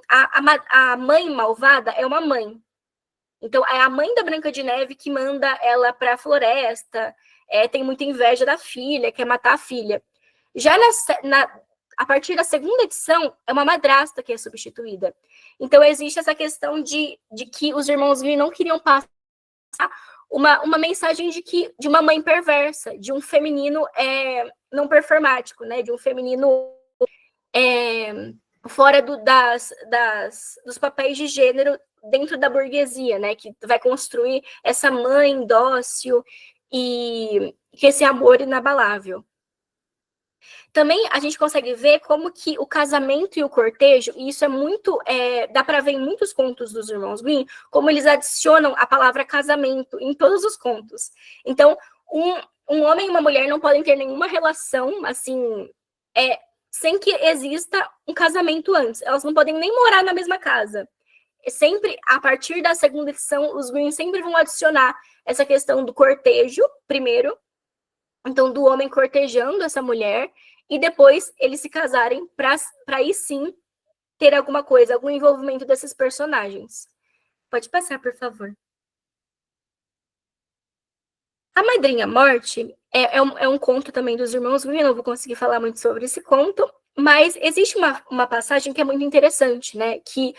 a mãe malvada é uma mãe. Então, é a mãe da Branca de Neve que manda ela para a floresta, tem muita inveja da filha, quer matar a filha. Já a partir da segunda edição, é uma madrasta que é substituída. Então, existe essa questão de que os irmãos Grimm não queriam passar uma mensagem de uma mãe perversa, de um feminino não performático, né? De um feminino fora dos papéis de gênero dentro da burguesia, né? Que vai construir essa mãe dócil e que esse amor inabalável. Também a gente consegue ver como que o casamento e o cortejo, e isso é muito, dá para ver em muitos contos dos irmãos Grimm, como eles adicionam a palavra casamento em todos os contos. Então, um homem e uma mulher não podem ter nenhuma relação, assim, sem que exista um casamento antes. Elas não podem nem morar na mesma casa. Sempre, a partir da segunda edição, os Grimm sempre vão adicionar essa questão do cortejo, primeiro, então do homem cortejando essa mulher, e depois eles se casarem para aí sim ter alguma coisa, algum envolvimento desses personagens. Pode passar, por favor. A Madrinha Morte é um conto também dos irmãos Grimm, não vou conseguir falar muito sobre esse conto, mas existe uma passagem que é muito interessante, né? Que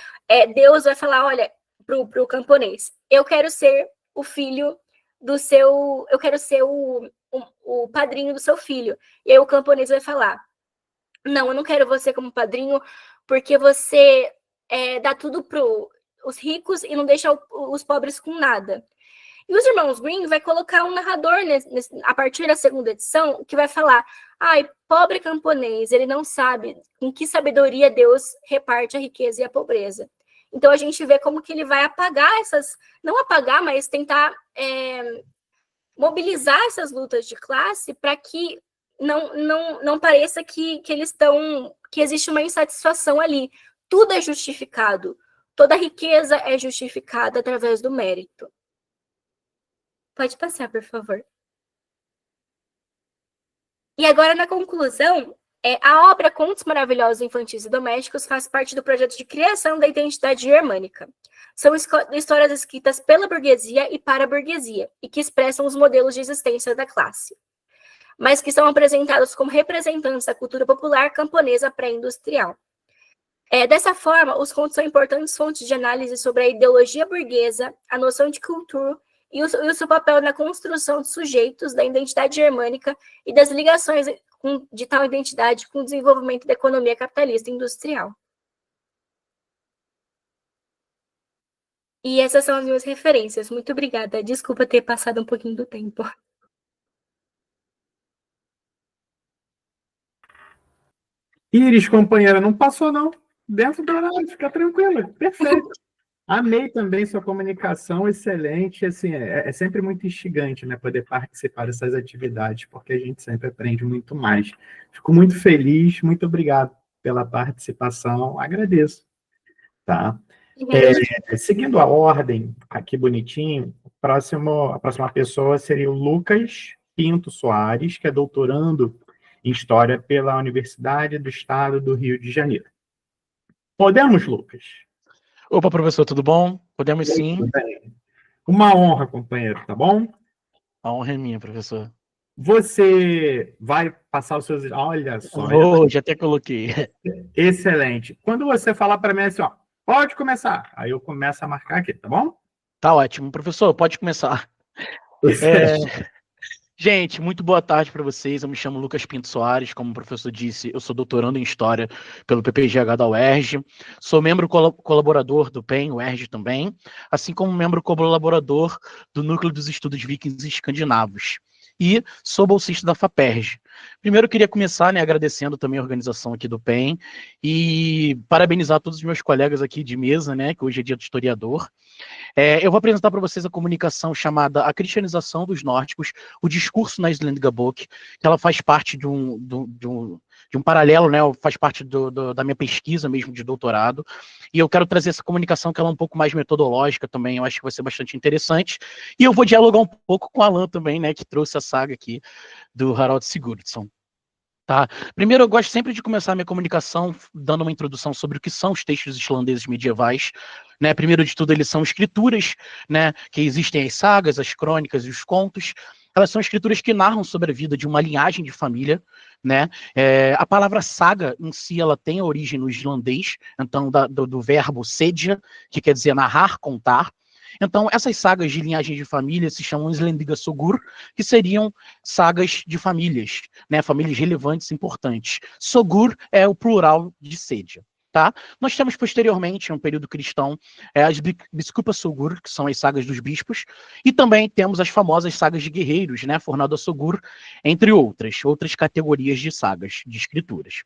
Deus vai falar, olha, pro camponês, eu quero ser o filho do seu... Eu quero ser o padrinho do seu filho. E aí o camponês vai falar, não, eu não quero você como padrinho, porque você dá tudo os ricos e não deixa os pobres com nada. E os irmãos Grimm vai colocar um narrador a partir da segunda edição, que vai falar, ai, pobre camponês, ele não sabe com que sabedoria Deus reparte a riqueza e a pobreza. Então a gente vê como que ele vai apagar não apagar, mas tentar mobilizar essas lutas de classe para que não pareça que que existe uma insatisfação ali. Tudo é justificado. Toda riqueza é justificada através do mérito. Pode passar, por favor. E agora, na conclusão, a obra Contos Maravilhosos Infantis e Domésticos faz parte do projeto de criação da identidade germânica. São histórias escritas pela burguesia e para a burguesia, e que expressam os modelos de existência da classe. mas que são apresentados como representantes da cultura popular camponesa pré-industrial. Dessa forma, os contos são importantes fontes de análise sobre a ideologia burguesa, a noção de cultura e o seu papel na construção de sujeitos da identidade germânica e das ligações de tal identidade com o desenvolvimento da economia capitalista industrial. E essas são as minhas referências. Muito obrigada. Desculpa ter passado um pouquinho do tempo. Iris, companheira, não passou, não. Dentro do horário, fica tranquila. Perfeito. Amei também sua comunicação, excelente. Assim, é sempre muito instigante, né, poder participar dessas atividades, porque a gente sempre aprende muito mais. Fico muito feliz, muito obrigado pela participação, agradeço. Tá? Seguindo a ordem, aqui bonitinho, a próxima pessoa seria o Lucas Pinto Soares, que é doutorando em História pela Universidade do Estado do Rio de Janeiro. Podemos, Lucas? Opa, professor, tudo bom? Podemos sim. Tudo bem. Uma honra, companheiro, tá bom? A honra é minha, professor. Você vai passar os seus... Olha só. Já até coloquei. Excelente. Quando você falar para mim assim, ó, pode começar. Aí eu começo a marcar aqui, tá bom? Tá ótimo. Professor, pode começar. Gente, muito boa tarde para vocês. Eu me chamo Lucas Pinto Soares, como o professor disse, eu sou doutorando em História pelo PPGH da UERJ, sou membro colaborador do PEN, UERJ também, assim como membro colaborador do Núcleo dos Estudos Vikings e Escandinavos. E sou bolsista da FAPERJ. Primeiro eu queria começar, né, agradecendo também a organização aqui do PEN e parabenizar todos os meus colegas aqui de mesa, né, que hoje é dia do historiador. Eu vou apresentar para vocês a comunicação chamada A Cristianização dos Nórdicos, o discurso na Islândica Bók, que ela faz parte de um paralelo, né, faz parte da minha pesquisa mesmo de doutorado, e eu quero trazer essa comunicação que ela é um pouco mais metodológica também, eu acho que vai ser bastante interessante, e eu vou dialogar um pouco com o Alan também, né, que trouxe a saga aqui do Harald Sigurdsson. Tá. Primeiro, eu gosto sempre de começar a minha comunicação dando uma introdução sobre o que são os textos islandeses medievais. Né? Primeiro de tudo, eles são escrituras, né, que existem as sagas, as crônicas e os contos. Elas são escrituras que narram sobre a vida de uma linhagem de família. Né? A palavra saga em si ela tem origem no islandês, então do verbo sedja, que quer dizer narrar, contar. Então, essas sagas de linhagem de família se chamam Islendiga Sogur, que seriam sagas de famílias, né, famílias relevantes e importantes. Sogur é o plural de Sedja. Tá? Nós temos posteriormente, no período cristão, as Biskupa Sogur, que são as sagas dos bispos, e também temos as famosas sagas de guerreiros, né, Fornada Sogur, entre outras categorias de sagas, de escrituras.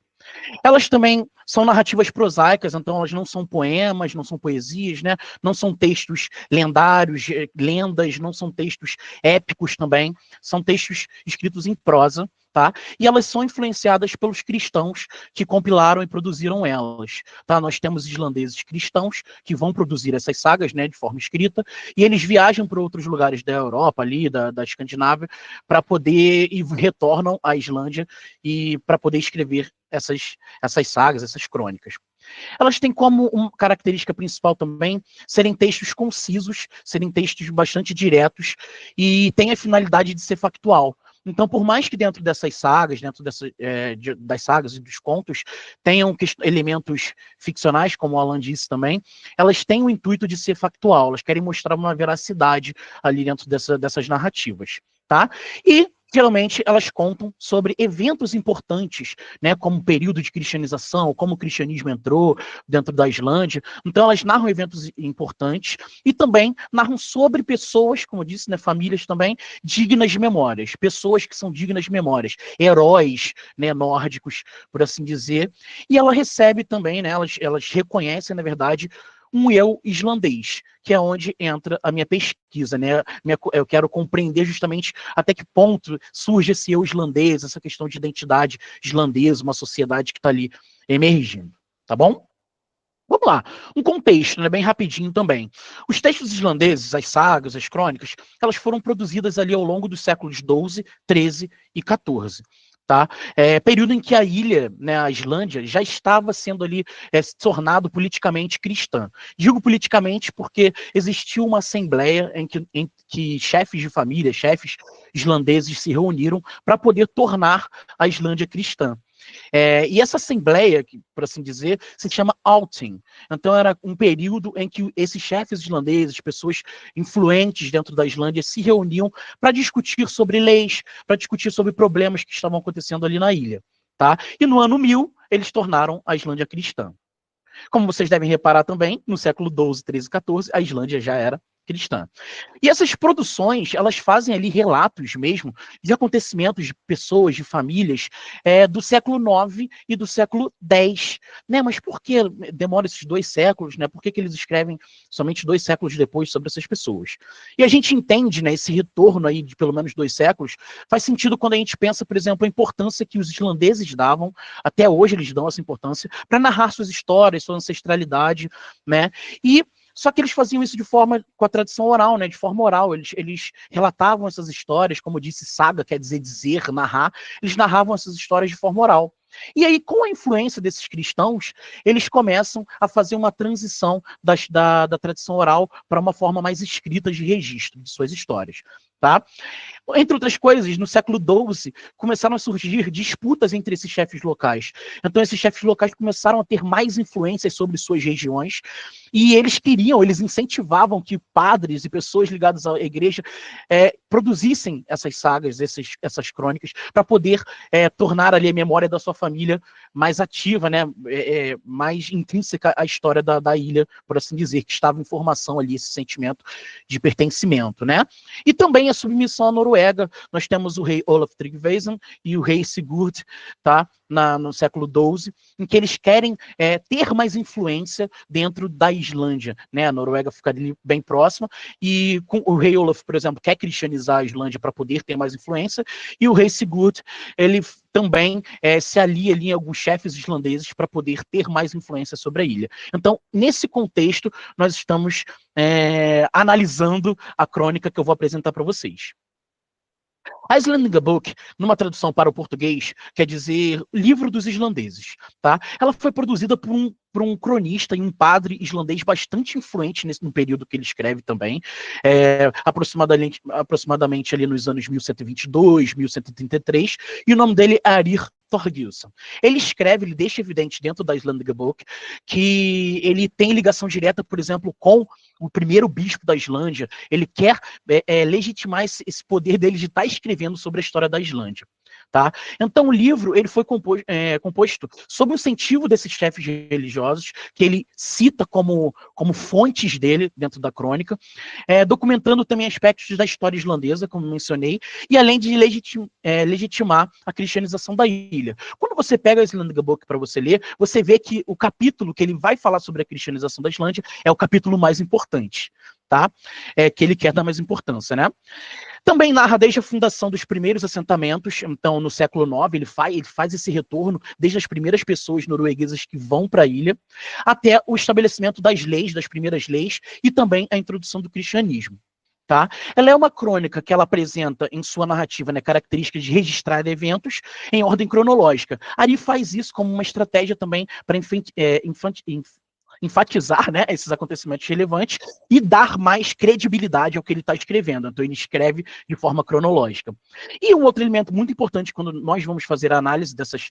Elas também são narrativas prosaicas, então elas não são poemas, não são poesias, né? Não são textos lendários, lendas, não são textos épicos também, são textos escritos em prosa, tá? E elas são influenciadas pelos cristãos que compilaram e produziram elas, tá? Nós temos islandeses cristãos que vão produzir essas sagas, né, de forma escrita, e eles viajam para outros lugares da Europa, ali, da Escandinávia, para poder, e retornam à Islândia e para poder escrever essas sagas, essas crônicas. Elas têm como uma característica principal também serem textos concisos, serem textos bastante diretos e têm a finalidade de ser factual. Então, por mais que dentro dessas sagas, das sagas e dos contos, tenham elementos ficcionais, como o Alan disse também, elas têm o intuito de ser factual, elas querem mostrar uma veracidade ali dentro dessas narrativas. Tá? E geralmente elas contam sobre eventos importantes, né, como o período de cristianização, como o cristianismo entrou dentro da Islândia. Então elas narram eventos importantes e também narram sobre pessoas, como eu disse, né, famílias também, dignas de memórias, pessoas que são dignas de memórias, heróis, né, nórdicos, por assim dizer. E ela recebe também, né, elas reconhecem, na verdade, um eu islandês, que é onde entra a minha pesquisa, né? Eu quero compreender justamente até que ponto surge esse eu islandês, essa questão de identidade islandesa, uma sociedade que está ali emergindo, tá bom? Vamos lá, um contexto, né, bem rapidinho também. Os textos islandeses, as sagas, as crônicas, elas foram produzidas ali ao longo dos séculos XII, XIII e XIV. tá? Período em que a ilha, né, a Islândia, já estava sendo ali se tornado politicamente cristã. Digo politicamente porque existiu uma assembleia em que chefes de família, chefes islandeses se reuniram para poder tornar a Islândia cristã. E essa assembleia, por assim dizer, se chama Althing. Então era um período em que esses chefes islandeses, pessoas influentes dentro da Islândia, se reuniam para discutir sobre leis, para discutir sobre problemas que estavam acontecendo ali na ilha. Tá? E no ano 1000, eles tornaram a Islândia cristã. Como vocês devem reparar também, no século XII, XIII e XIV, a Islândia já era cristã. E essas produções, elas fazem ali relatos mesmo de acontecimentos de pessoas, de famílias do século IX e do século X. Né? Mas por que demora esses 2 séculos? Né? Por que eles escrevem somente 2 séculos depois sobre essas pessoas? E a gente entende, né, esse retorno aí de pelo menos 2 séculos, faz sentido quando a gente pensa, por exemplo, a importância que os islandeses davam, até hoje eles dão essa importância, para narrar suas histórias, sua ancestralidade, né? Só que eles faziam isso com a tradição oral, né? De forma oral. Eles relatavam essas histórias, como eu disse, saga quer dizer, narrar. Eles narravam essas histórias de forma oral. E aí, com a influência desses cristãos, eles começam a fazer uma transição da tradição oral para uma forma mais escrita de registro de suas histórias. Tá? Entre outras coisas, no século XII, começaram a surgir disputas entre esses chefes locais. Então, esses chefes locais começaram a ter mais influências sobre suas regiões, e eles incentivavam que padres e pessoas ligadas à igreja produzissem essas sagas, essas crônicas, para poder tornar ali a memória da sua família mais ativa, né? Mais intrínseca à história da ilha, por assim dizer, que estava em formação ali, esse sentimento de pertencimento, né? E também a submissão à Noruega. Nós temos o rei Olaf Tryggvason e o rei Sigurd, tá? No século XII, em que eles querem ter mais influência dentro da Islândia, né? A Noruega fica ali bem próxima, e o rei Olaf, por exemplo, quer cristianizar a Islândia para poder ter mais influência, e o rei Sigurd, ele também se alia ali em alguns chefes islandeses para poder ter mais influência sobre a ilha. Então, nesse contexto, nós estamos analisando a crônica que eu vou apresentar para vocês. A Icelandic Book, numa tradução para o português, quer dizer livro dos islandeses. Tá? Ela foi produzida por um cronista e um padre islandês bastante influente no período que ele escreve também, aproximadamente ali nos anos 1122, 1133, e o nome dele é Arir Thorgilsson. Ele deixa evidente dentro da Icelandic Book que ele tem ligação direta, por exemplo, com o primeiro bispo da Islândia. Ele quer legitimar esse poder dele de estar escrevendo sobre a história da Islândia. Tá? Então o livro ele foi composto sob o incentivo desses chefes religiosos, que ele cita como fontes dele dentro da crônica, documentando também aspectos da história islandesa, como mencionei, e além de legitimar a cristianização da ilha. Quando você pega a Icelandic Book para você ler, você vê que o capítulo que ele vai falar sobre a cristianização da Islândia é o capítulo mais importante. Tá? Que ele quer dar mais importância, né? Também narra desde a fundação dos primeiros assentamentos, então no século IX ele faz esse retorno desde as primeiras pessoas norueguesas que vão para a ilha, até o estabelecimento das leis, das primeiras leis, e também a introdução do cristianismo. Tá? Ela é uma crônica que ela apresenta em sua narrativa, né, características de registrar eventos em ordem cronológica. Ari faz isso como uma estratégia também para enfatizar, né, esses acontecimentos relevantes e dar mais credibilidade ao que ele está escrevendo. Então ele escreve de forma cronológica. E um outro elemento muito importante quando nós vamos fazer a análise dessas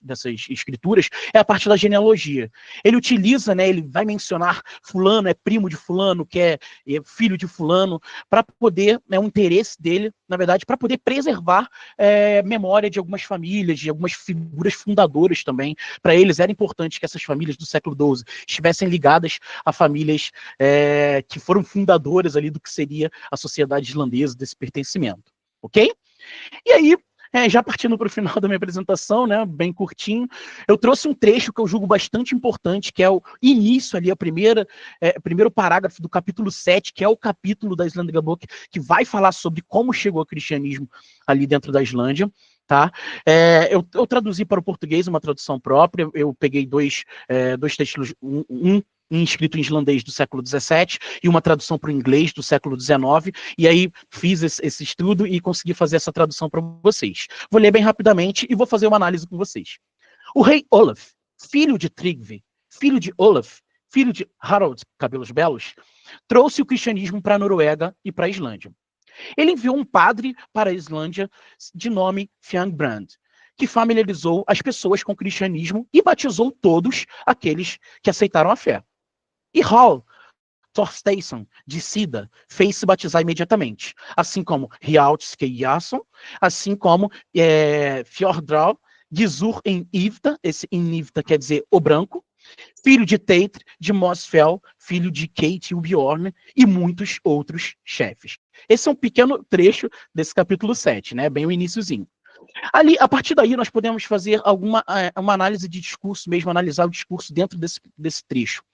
escrituras é a parte da genealogia. Ele utiliza, né, ele vai mencionar fulano é primo de fulano, que é filho de fulano, para poder, o interesse dele, na verdade, para poder preservar memória de algumas famílias, de algumas figuras fundadoras também. Para eles era importante que essas famílias do século XII estivessem ligadas a famílias que foram fundadoras ali do que seria a sociedade islandesa, desse pertencimento, ok? E aí, já partindo para o final da minha apresentação, né, bem curtinho, eu trouxe um trecho que eu julgo bastante importante, que é o início ali, o primeiro parágrafo do capítulo 7, que é o capítulo da Icelandic Book, que vai falar sobre como chegou o cristianismo ali dentro da Islândia. Tá? Eu traduzi para o português uma tradução própria, eu peguei dois textos, um escrito em islandês do século XVII e uma tradução para o inglês do século XIX, e aí fiz esse estudo e consegui fazer essa tradução para vocês. Vou ler bem rapidamente e vou fazer uma análise com vocês. O rei Olaf, filho de Tryggvi, filho de Olaf, filho de Harald Cabelos Belos, trouxe o cristianismo para a Noruega e para a Islândia. Ele enviou um padre para a Islândia de nome Fiangbrand, que familiarizou as pessoas com o cristianismo e batizou todos aqueles que aceitaram a fé. E Hall Thorsteinsson, de Sida, fez-se batizar imediatamente, assim como Hjalti Jason, assim como Fjordral Gizur em Ivta, esse em Ivta quer dizer o branco, filho de Teitre, de Mosfell, filho de Kate Bjorn e muitos outros chefes. Esse é um pequeno trecho desse capítulo 7, né? Bem o iniciozinho. Ali, a partir daí, nós podemos fazer uma análise de discurso mesmo, analisar o discurso dentro desse trecho.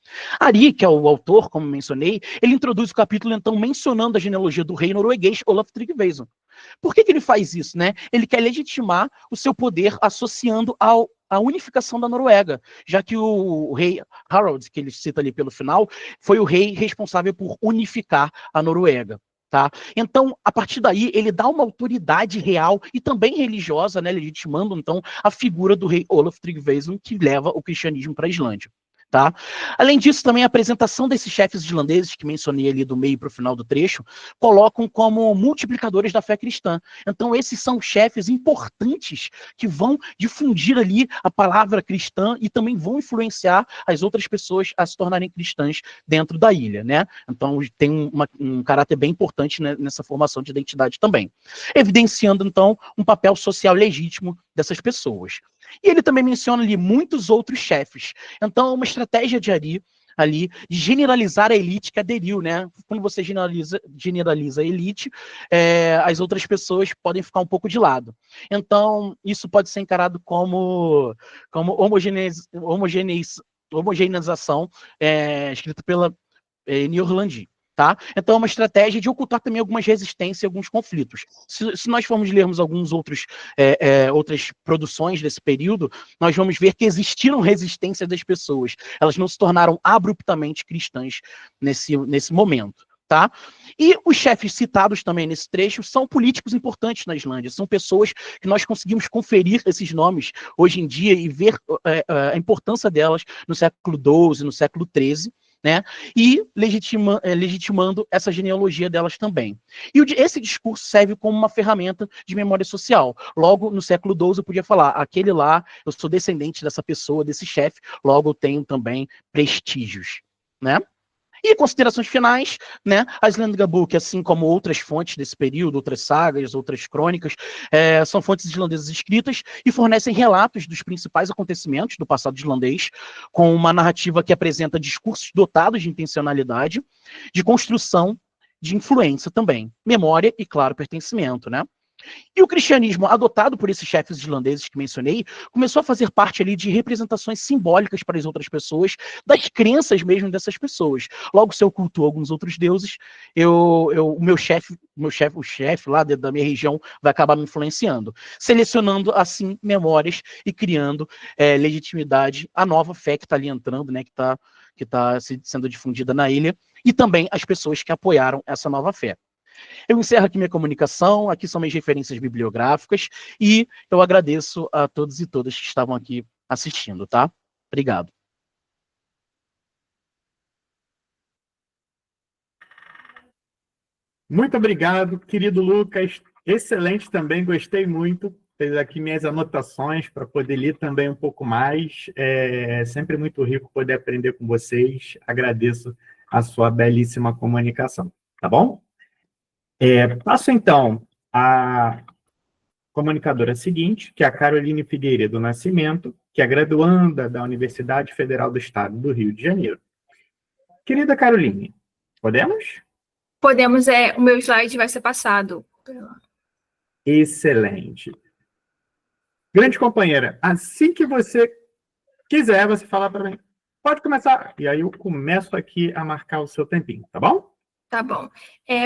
Ari, que é o autor, como mencionei, ele introduz o capítulo, então, mencionando a genealogia do rei norueguês Olaf Tryggvason. Por que ele faz isso, né? Ele quer legitimar o seu poder associando à unificação da Noruega, já que o rei Harald, que ele cita ali pelo final, foi o rei responsável por unificar a Noruega. Tá? Então, a partir daí, ele dá uma autoridade real e também religiosa, né, legitimando, então, a figura do rei Olaf Tryggvason, que leva o cristianismo para a Islândia. Tá? Além disso, também a apresentação desses chefes islandeses, que mencionei ali do meio para o final do trecho, colocam como multiplicadores da fé cristã. Então, esses são chefes importantes que vão difundir ali a palavra cristã e também vão influenciar as outras pessoas a se tornarem cristãs dentro da ilha, né? Então, tem um caráter bem importante, né, nessa formação de identidade também. Evidenciando, então, um papel social legítimo dessas pessoas. E ele também menciona ali muitos outros chefes. Então, uma estratégia de Ari ali de generalizar a elite que aderiu, né? Quando você generaliza a elite, as outras pessoas podem ficar um pouco de lado. Então, isso pode ser encarado como homogeneização, escrita pela Njorlandi. Tá? Então, é uma estratégia de ocultar também algumas resistências e alguns conflitos. Se nós formos lermos outras produções desse período, nós vamos ver que existiram resistências das pessoas. Elas não se tornaram abruptamente cristãs nesse momento. Tá? E os chefes citados também nesse trecho são políticos importantes na Islândia, são pessoas que nós conseguimos conferir esses nomes hoje em dia e ver a importância delas no século XII, no século XIII, né? E legitimando essa genealogia delas também. E esse discurso serve como uma ferramenta de memória social. Logo, no século XII, eu podia falar, aquele lá, eu sou descendente dessa pessoa, desse chefe, logo eu tenho também prestígios, né? E considerações finais, né? A Islandingabók, assim como outras fontes desse período, outras sagas, outras crônicas, são fontes islandesas escritas e fornecem relatos dos principais acontecimentos do passado islandês, com uma narrativa que apresenta discursos dotados de intencionalidade, de construção, de influência também, memória e, claro, pertencimento, né? E o cristianismo, adotado por esses chefes islandeses que mencionei, começou a fazer parte ali de representações simbólicas para as outras pessoas, das crenças mesmo dessas pessoas. Logo, se eu cultuo alguns outros deuses, o chefe lá da minha região vai acabar me influenciando, selecionando assim memórias e criando legitimidade à nova fé que está ali entrando, né, que está sendo difundida na ilha, e também as pessoas que apoiaram essa nova fé. Eu encerro aqui minha comunicação, aqui são minhas referências bibliográficas, e eu agradeço a todos e todas que estavam aqui assistindo, tá? Obrigado. Muito obrigado, querido Lucas. Excelente também, gostei muito. Fiz aqui minhas anotações para poder ler também um pouco mais. É sempre muito rico poder aprender com vocês. Agradeço a sua belíssima comunicação, tá bom? Passo, então, a comunicadora seguinte, que é a Caroline Figueiredo Nascimento, que é graduanda da Universidade Federal do Estado do Rio de Janeiro. Querida Caroline, podemos? Podemos, o meu slide vai ser passado. Excelente. Grande companheira, assim que você quiser, você falar para mim, pode começar. E aí eu começo aqui a marcar o seu tempinho, tá bom? Tá bom.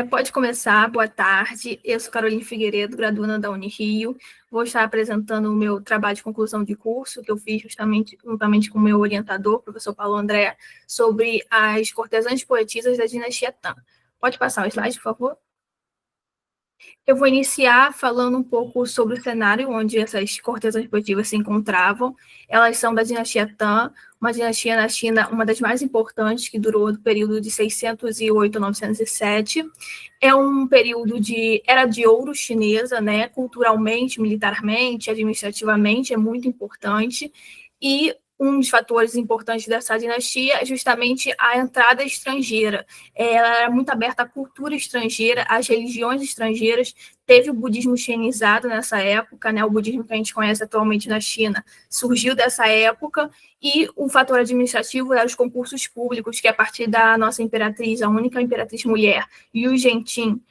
Pode começar. Boa tarde. Eu sou Caroline Figueiredo, graduanda da Unirio. Vou estar apresentando o meu trabalho de conclusão de curso, que eu fiz justamente juntamente com o meu orientador, o professor Paulo André, sobre as cortesãs poetisas da dinastia Tang. Pode passar o slide, por favor? Eu vou iniciar falando um pouco sobre o cenário onde essas cortesãs poetivas se encontravam. Elas são da dinastia Tang, uma dinastia na China, uma das mais importantes, que durou do período de 608 a 907. É um período de era de ouro chinesa, né? Culturalmente, militarmente, administrativamente, é muito importante. E um dos fatores importantes dessa dinastia é justamente a entrada estrangeira. Ela era muito aberta à cultura estrangeira, às religiões estrangeiras. Teve o budismo chinizado nessa época, né? O budismo que a gente conhece atualmente na China surgiu dessa época, e um fator administrativo era os concursos públicos, que a partir da nossa imperatriz, a única imperatriz mulher, Yu Zhenting,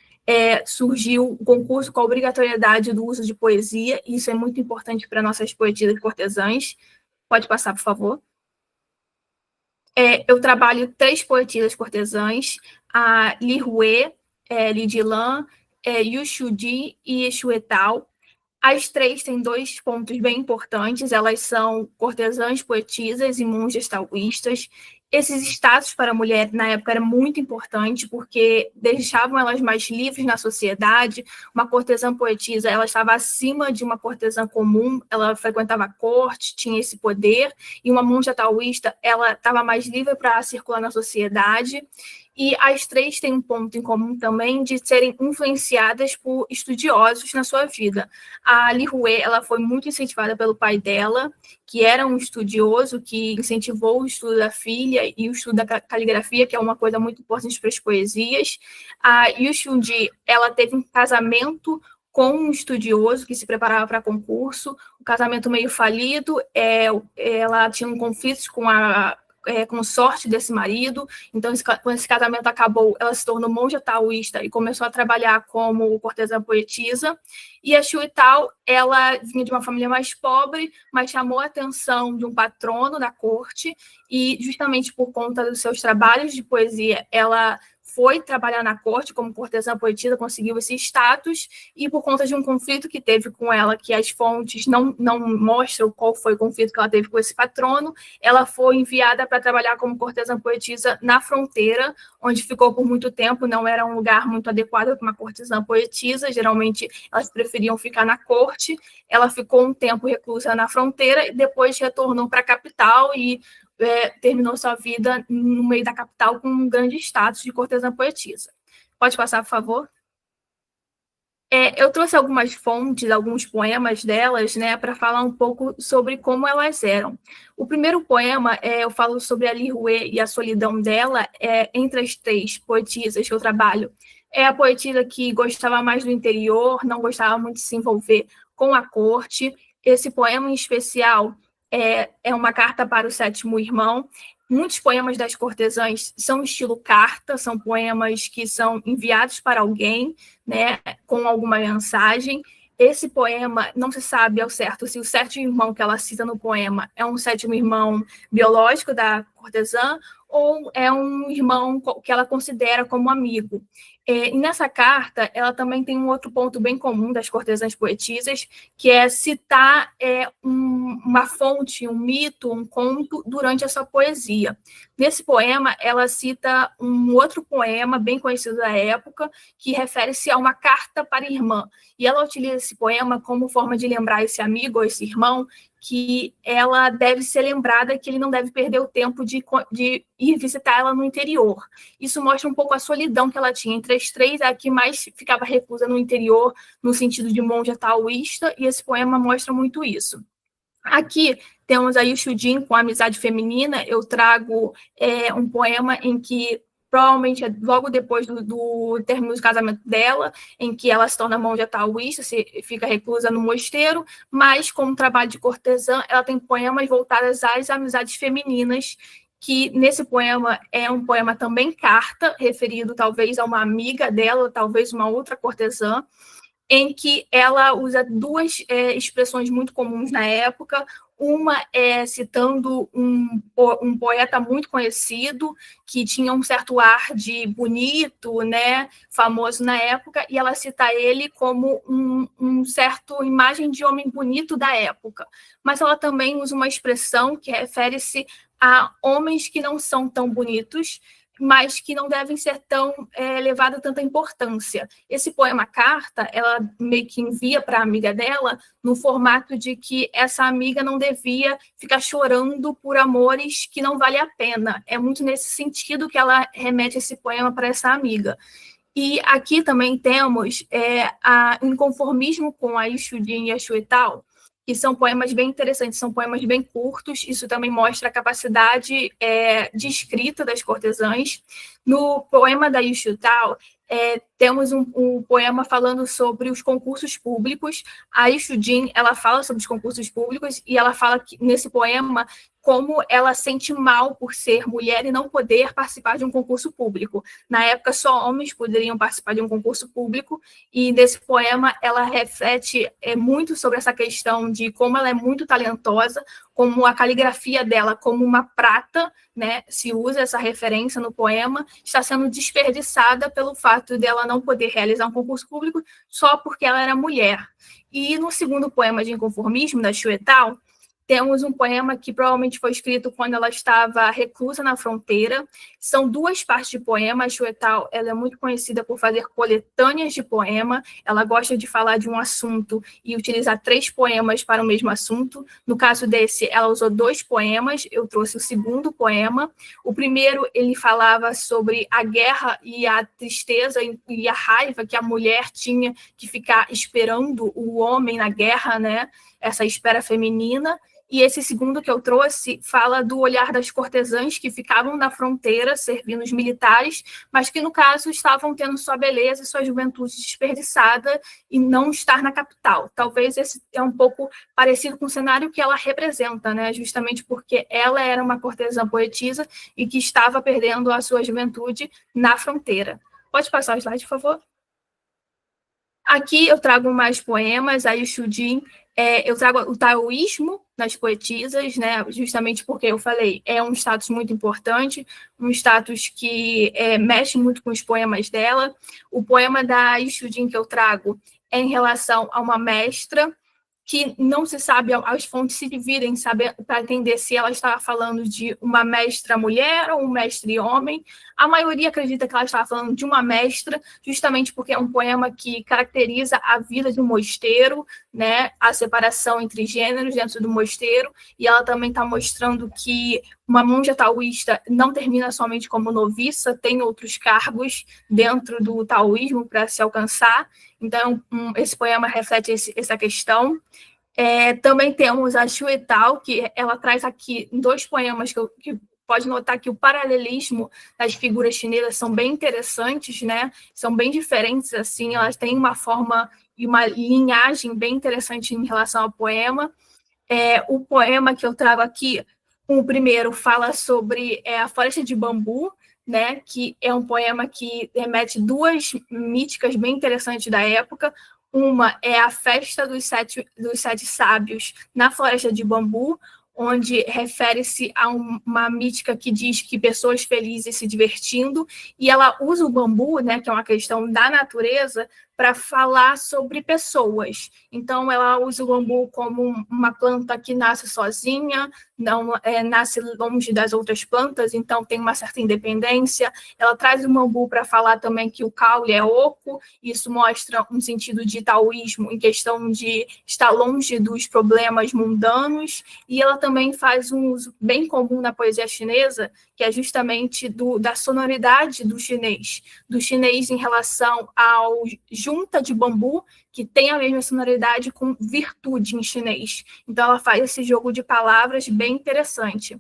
surgiu o concurso com a obrigatoriedade do uso de poesia, e isso é muito importante para nossas poetisas cortesãs. Pode passar, por favor. Eu trabalho 3 poetisas cortesãs, a Li Hue, Li Jilan, Yu Shuji e Xue Tao. As 3 têm 2 pontos bem importantes. Elas são cortesãs, poetisas e monjas taoístas. Esses status para a mulher, na época, era muito importante, porque deixavam elas mais livres na sociedade. Uma cortesã poetisa, ela estava acima de uma cortesã comum, ela frequentava a corte, tinha esse poder, e uma monja taoísta, ela estava mais livre para circular na sociedade. E as 3 têm um ponto em comum também de serem influenciadas por estudiosos na sua vida. A Li Hue, ela foi muito incentivada pelo pai dela, que era um estudioso, que incentivou o estudo da filha e o estudo da caligrafia, que é uma coisa muito importante para as poesias. A Yu Shuji, ela teve um casamento com um estudioso que se preparava para concurso, um casamento meio falido. Ela tinha um conflito com sorte desse marido. Então, quando esse casamento acabou, ela se tornou monja taoísta e começou a trabalhar como cortesã poetisa. E a Xue Tao, ela vinha de uma família mais pobre, mas chamou a atenção de um patrono da corte, e justamente por conta dos seus trabalhos de poesia, ela foi trabalhar na corte como cortesã poetisa, conseguiu esse status, e por conta de um conflito que teve com ela, que as fontes não mostram qual foi o conflito que ela teve com esse patrono, ela foi enviada para trabalhar como cortesã poetisa na fronteira, onde ficou por muito tempo. Não era um lugar muito adequado para uma cortesã poetisa, geralmente elas preferiam ficar na corte. Ela ficou um tempo reclusa na fronteira e depois retornou para a capital e terminou sua vida no meio da capital com um grande status de cortesã poetisa. Pode passar, por favor? Eu trouxe algumas fontes, alguns poemas delas, né, para falar um pouco sobre como elas eram. O primeiro poema, eu falo sobre a Li Hue e a solidão dela, entre as 3 poetisas que eu trabalho. É a poetisa que gostava mais do interior, não gostava muito de se envolver com a corte. Esse poema, em especial, é uma carta para o 7º irmão. Muitos poemas das cortesãs são estilo carta, são poemas que são enviados para alguém, né, com alguma mensagem. Esse poema, não se sabe ao certo se o 7º irmão que ela cita no poema é um 7º irmão biológico da cortesã ou é um irmão que ela considera como amigo. E nessa carta, ela também tem um outro ponto bem comum das cortesãs poetisas, que é citar uma fonte, um mito, um conto durante a sua poesia. Nesse poema, ela cita um outro poema bem conhecido da época, que refere-se a uma carta para a irmã. E ela utiliza esse poema como forma de lembrar esse amigo ou esse irmão que ela deve ser lembrada, que ele não deve perder o tempo de ir visitar ela no interior. Isso mostra um pouco a solidão que ela tinha. Entre as 3, a que mais ficava reclusa no interior, no sentido de monja taoísta, e esse poema mostra muito isso. Aqui temos a Yu Shujin com a amizade feminina. Eu trago um poema em que provavelmente é logo depois do término do casamento dela, em que ela se torna monja taoísta, fica reclusa no mosteiro, mas como trabalho de cortesã, ela tem poemas voltados às amizades femininas, que nesse poema é um poema também carta, referido talvez a uma amiga dela, talvez uma outra cortesã, em que ela usa 2 expressões muito comuns na época. Uma é citando um poeta muito conhecido, que tinha um certo ar de bonito, né, famoso na época, e ela cita ele como um certo imagem de homem bonito da época. Mas ela também usa uma expressão que refere-se a homens que não são tão bonitos, mas que não devem ser tão levada a tanta importância. Esse poema Carta, ela meio que envia para a amiga dela no formato de que essa amiga não devia ficar chorando por amores que não vale a pena. É muito nesse sentido que ela remete esse poema para essa amiga. E aqui também temos a inconformismo com a Ixudin e a Xuetal, que são poemas bem interessantes, são poemas bem curtos, isso também mostra a capacidade de escrita das cortesãs. No poema da Ixutal, temos um poema falando sobre os concursos públicos. A Ixudin, ela fala sobre os concursos públicos e ela fala que, nesse poema, como ela sente mal por ser mulher e não poder participar de um concurso público. Na época, só homens poderiam participar de um concurso público, e nesse poema ela reflete muito sobre essa questão de como ela é muito talentosa, como a caligrafia dela, como uma prata, né, se usa essa referência no poema, está sendo desperdiçada pelo fato dela não poder realizar um concurso público só porque ela era mulher. E no segundo poema de inconformismo, da Xuetal, temos um poema que provavelmente foi escrito quando ela estava reclusa na fronteira. São duas partes de poema. A Xuetal, ela é muito conhecida por fazer coletâneas de poema. Ela gosta de falar de um assunto e utilizar 3 poemas para o mesmo assunto. No caso desse, ela usou 2 poemas. Eu trouxe o segundo poema. O primeiro, ele falava sobre a guerra e a tristeza e a raiva que a mulher tinha que ficar esperando o homem na guerra, né? Essa espera feminina. E esse segundo que eu trouxe fala do olhar das cortesãs que ficavam na fronteira servindo os militares, mas que, no caso, estavam tendo sua beleza e sua juventude desperdiçada e não estar na capital. Talvez esse é um pouco parecido com o cenário que ela representa, né? Justamente porque ela era uma cortesã poetisa e que estava perdendo a sua juventude na fronteira. Pode passar o slide, por favor? Aqui eu trago mais poemas, a Ixudin, eu trago o taoísmo nas poetisas, né, justamente porque eu falei, é um status muito importante, um status que mexe muito com os poemas dela. O poema da Ixudin que eu trago é em relação a uma mestra, que não se sabe, as fontes se dividem para entender se ela estava falando de uma mestra mulher ou um mestre homem. A maioria acredita que ela estava falando de uma mestra, justamente porque é um poema que caracteriza a vida de um mosteiro, né, a separação entre gêneros dentro do mosteiro, e ela também está mostrando que uma monja taoísta não termina somente como noviça, tem outros cargos dentro do taoísmo para se alcançar. Então, esse poema reflete essa questão. Também temos a Xuetal, que ela traz aqui 2 poemas que pode notar que o paralelismo das figuras chinesas são bem interessantes, né? São bem diferentes, assim, elas têm uma forma e uma linhagem bem interessante em relação ao poema. O poema que eu trago aqui, o primeiro, fala sobre a Floresta de Bambu, né, que é um poema que remete 2 míticas bem interessantes da época. Uma é a festa dos sete sábios na Floresta de Bambu, onde refere-se a uma mítica que diz que pessoas felizes se divertindo, e ela usa o bambu, né, que é uma questão da natureza, para falar sobre pessoas. Então, ela usa o bambu como uma planta que nasce sozinha, não nasce longe das outras plantas, então tem uma certa independência. Ela traz o bambu para falar também que o caule é oco, isso mostra um sentido de taoísmo em questão de estar longe dos problemas mundanos, e ela também faz um uso bem comum na poesia chinesa, que é justamente da sonoridade do chinês em relação ao junta de bambu, que tem a mesma sonoridade com virtude em chinês. Então, ela faz esse jogo de palavras bem interessante.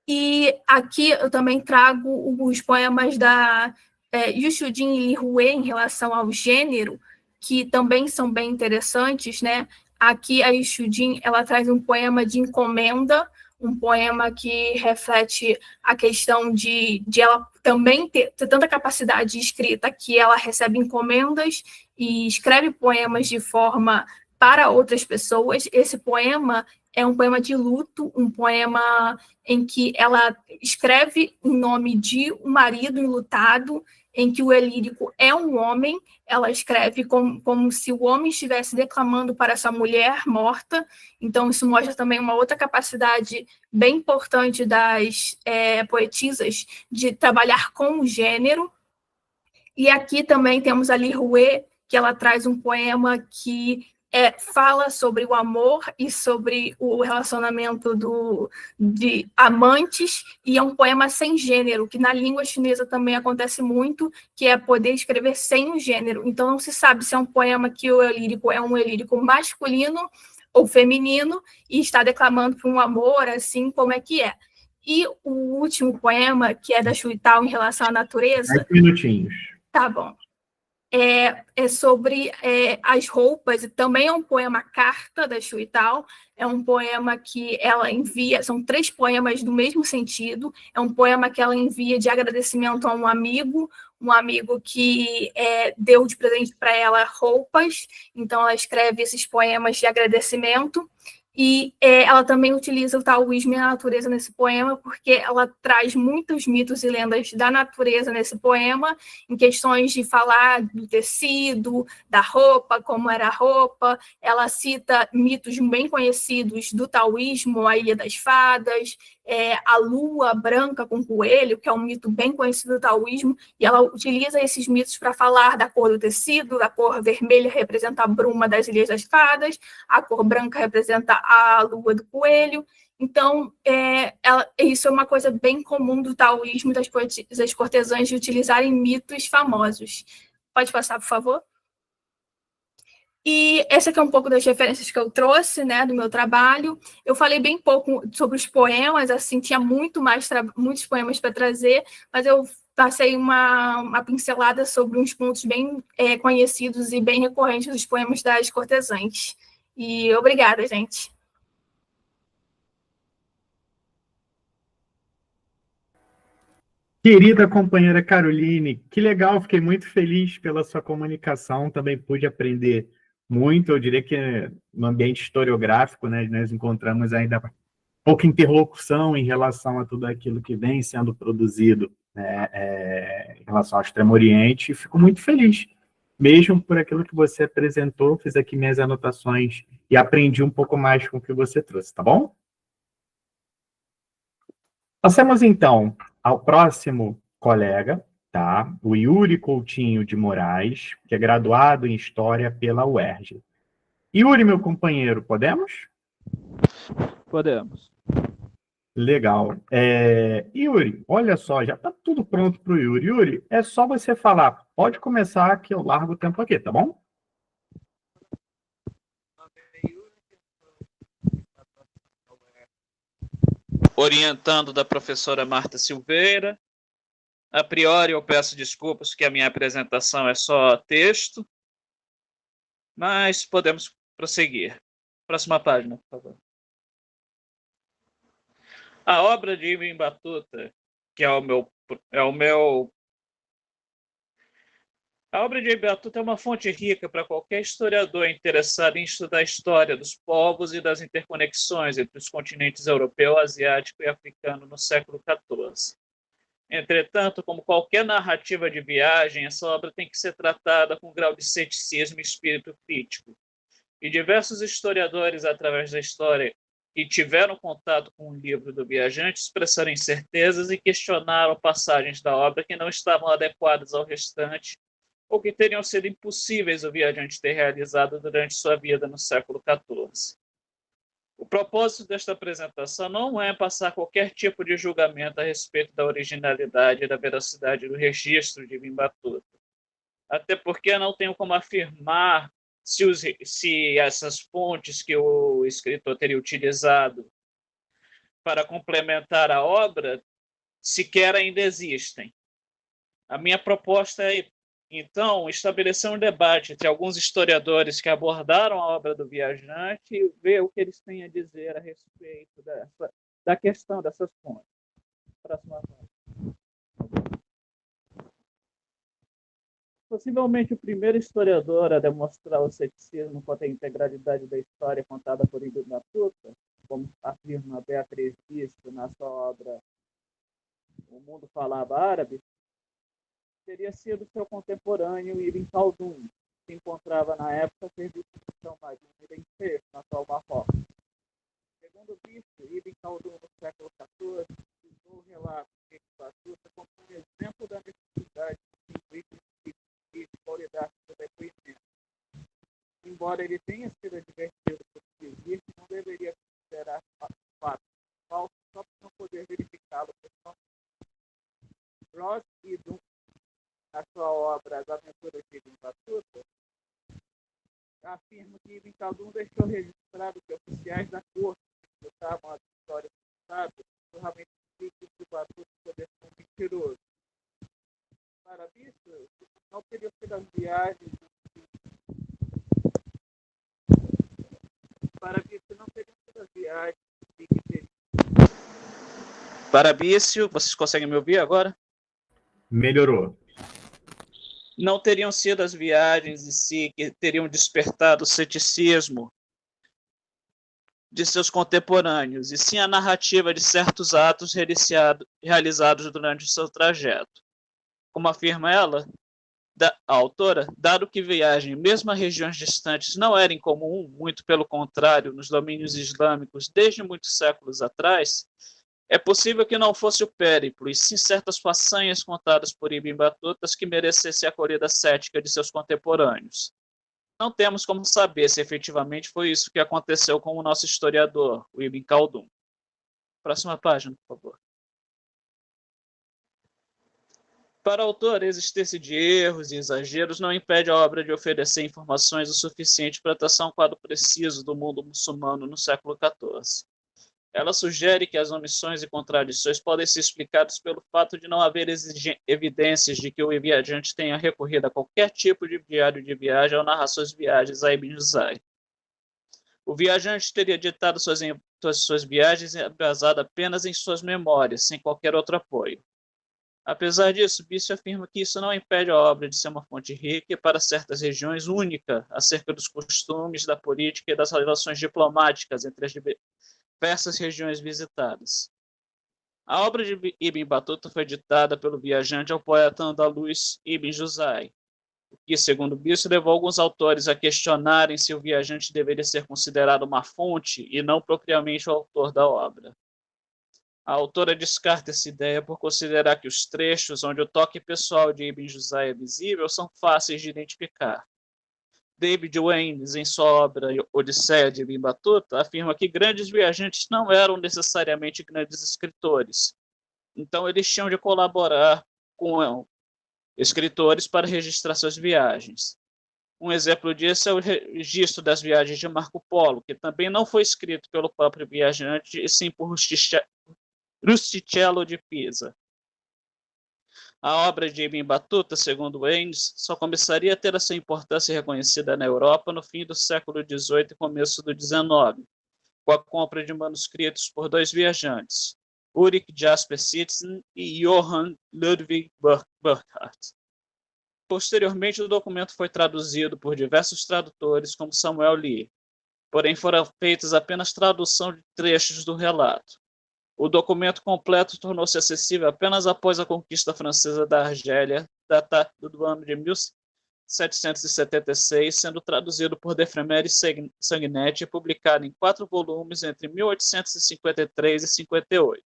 E aqui eu também trago os poemas da Ixudin e Li Hue em relação ao gênero, que também são bem interessantes, né? Aqui a Ixudin, ela traz um poema de encomenda, um poema que reflete a questão de ela também ter tanta capacidade de escrita que ela recebe encomendas e escreve poemas de forma para outras pessoas. Esse poema é um poema de luto, um poema em que ela escreve o nome de um marido enlutado, em que o Elírico é um homem, ela escreve como se o homem estivesse declamando para essa mulher morta, então isso mostra também uma outra capacidade bem importante das poetisas de trabalhar com o gênero. E aqui também temos a Rouet, que ela traz um poema que fala sobre o amor e sobre o relacionamento de amantes, e é um poema sem gênero, que na língua chinesa também acontece muito, que é poder escrever sem o gênero. Então não se sabe se é um poema que o Elírico é um Elírico masculino ou feminino, e está declamando por um amor, assim, como é que é. E o último poema, que é da Xu Tao em relação à natureza... 10 minutinhos. Tá bom. É sobre as roupas, e também é um poema carta da Xu Tao, é um poema que ela envia, são 3 poemas do mesmo sentido, é um poema que ela envia de agradecimento a um amigo que deu de presente para ela roupas, então ela escreve esses poemas de agradecimento. E ela também utiliza o taoísmo e a natureza nesse poema, porque ela traz muitos mitos e lendas da natureza nesse poema, em questões de falar do tecido, da roupa, como era a roupa. Ela cita mitos bem conhecidos do taoísmo, a Ilha das Fadas, a lua branca com coelho, que é um mito bem conhecido do taoísmo, e ela utiliza esses mitos para falar da cor do tecido. A cor vermelha representa a bruma das Ilhas das Fadas, a cor branca representa a lua do coelho. Então, isso é uma coisa bem comum do taoísmo, das cortesãs, de utilizarem mitos famosos. Pode passar, por favor? E essa aqui é um pouco das referências que eu trouxe, né, do meu trabalho. Eu falei bem pouco sobre os poemas, assim, tinha muitos poemas para trazer, mas eu passei uma pincelada sobre uns pontos bem conhecidos e bem recorrentes dos poemas das cortesãs. E obrigada, gente. Querida companheira Caroline, que legal, fiquei muito feliz pela sua comunicação, também pude aprender muito. Eu diria que no ambiente historiográfico, né, nós encontramos ainda pouca interlocução em relação a tudo aquilo que vem sendo produzido, né, em relação ao Extremo Oriente. Fico muito feliz, mesmo por aquilo que você apresentou. Fiz aqui minhas anotações e aprendi um pouco mais com o que você trouxe, tá bom? Passemos, então, ao próximo colega, tá? O Yuri Coutinho de Moraes, que é graduado em História pela UERJ. Yuri, meu companheiro, podemos? Podemos. Legal. Yuri, olha só, já está tudo pronto para o Yuri. Yuri, é só você falar. Pode começar que eu largo o tempo aqui, tá bom? Orientando da professora Marta Silveira. A priori, eu peço desculpas que a minha apresentação é só texto, mas podemos prosseguir. Próxima página, por favor. A obra de Ibn Battuta, que a obra de Ibn Battuta é uma fonte rica para qualquer historiador interessado em estudar a história dos povos e das interconexões entre os continentes europeu, asiático e africano no século XIV. Entretanto, como qualquer narrativa de viagem, essa obra tem que ser tratada com grau de ceticismo e espírito crítico. E diversos historiadores, através da história, que tiveram contato com o livro do viajante, expressaram incertezas e questionaram passagens da obra que não estavam adequadas ao restante ou que teriam sido impossíveis o viajante ter realizado durante sua vida no século XIV. O propósito desta apresentação não é passar qualquer tipo de julgamento a respeito da originalidade e da veracidade do registro de Ibn Battuta, até porque não tenho como afirmar se essas fontes que o escritor teria utilizado para complementar a obra sequer ainda existem. A minha proposta é, então, estabelecer um debate entre alguns historiadores que abordaram a obra do viajante e ver o que eles têm a dizer a respeito da questão dessas fontes. Próxima página. Possivelmente o primeiro historiador a demonstrar o ceticismo quanto à integralidade da história contada por Ibn Battuta como afirma Beatriz Bispo na sua obra O Mundo Falava Árabe, teria sido seu contemporâneo Ibn Khaldun, que se encontrava na época serviço de missão marítima em Fez, na atual Marrocos. Segundo Bispo, Ibn Khaldun, no século XIV, usou o relato de Ibn Battuta como um exemplo da necessidade de linguística e de qualidade do depoimento. Embora ele tenha sido advertido por dizer que não deveria considerar fatos falsos só por não poder verificá-lo pessoalmente. Ross Idun, na sua obra As Aventuras de Ibn Battuta, afirma que Ibn Khaldun deixou registrado que oficiais da corte que disputavam as histórias do sábio realmente dizem que Battuta poderia ser um mentiroso. Para isso, não teriam sido as viagens Para Bício, vocês conseguem me ouvir agora? Melhorou. Não teriam sido as viagens em si que teriam despertado o ceticismo de seus contemporâneos, e sim a narrativa de certos atos realizados durante o seu trajeto. Como afirma ela, a autora, dado que viagem mesmo a regiões distantes não era incomum, muito pelo contrário, nos domínios islâmicos desde muitos séculos atrás, é possível que não fosse o périplo, e sim certas façanhas contadas por Ibn Battuta que merecessem a acolhida cética de seus contemporâneos. Não temos como saber se efetivamente foi isso que aconteceu com o nosso historiador, o Ibn Khaldun. Próxima página, por favor. Para o autor, a existência de erros e exageros não impede a obra de oferecer informações o suficiente para traçar um quadro preciso do mundo muçulmano no século XIV. Ela sugere que as omissões e contradições podem ser explicadas pelo fato de não haver evidências de que o viajante tenha recorrido a qualquer tipo de diário de viagem ou narrações de viagens a Ibn Juzay. O viajante teria ditado suas viagens baseado apenas em suas memórias, sem qualquer outro apoio. Apesar disso, Bício afirma que isso não impede a obra de ser uma fonte rica e, para certas regiões, única acerca dos costumes, da política e das relações diplomáticas entre as diversas regiões visitadas. A obra de Ibn Battuta foi ditada pelo viajante ao poeta andaluz Ibn Juzay, o que, segundo Bício, levou alguns autores a questionarem se o viajante deveria ser considerado uma fonte e não propriamente o autor da obra. A autora descarta essa ideia por considerar que os trechos onde o toque pessoal de Ibn Juzay é visível são fáceis de identificar. David Waynes, em sua obra Odisseia de Ibn Battuta, afirma que grandes viajantes não eram necessariamente grandes escritores. Então, eles tinham de colaborar com escritores para registrar suas viagens. Um exemplo disso é o registro das viagens de Marco Polo, que também não foi escrito pelo próprio viajante, e sim por Rustichello de Pisa. A obra de Ibn Battuta, segundo Waynes, só começaria a ter a sua importância reconhecida na Europa no fim do século XVIII e começo do XIX, com a compra de manuscritos por dois viajantes, Ulrich Jasper Sitzen e Johann Ludwig Burckhardt. Posteriormente, o documento foi traduzido por diversos tradutores, como Samuel Lee, porém foram feitas apenas tradução de trechos do relato. O documento completo tornou-se acessível apenas após a conquista francesa da Argélia, datado do ano de 1776, sendo traduzido por Defremer e Sanguinetti e publicado em 4 volumes entre 1853 e 58.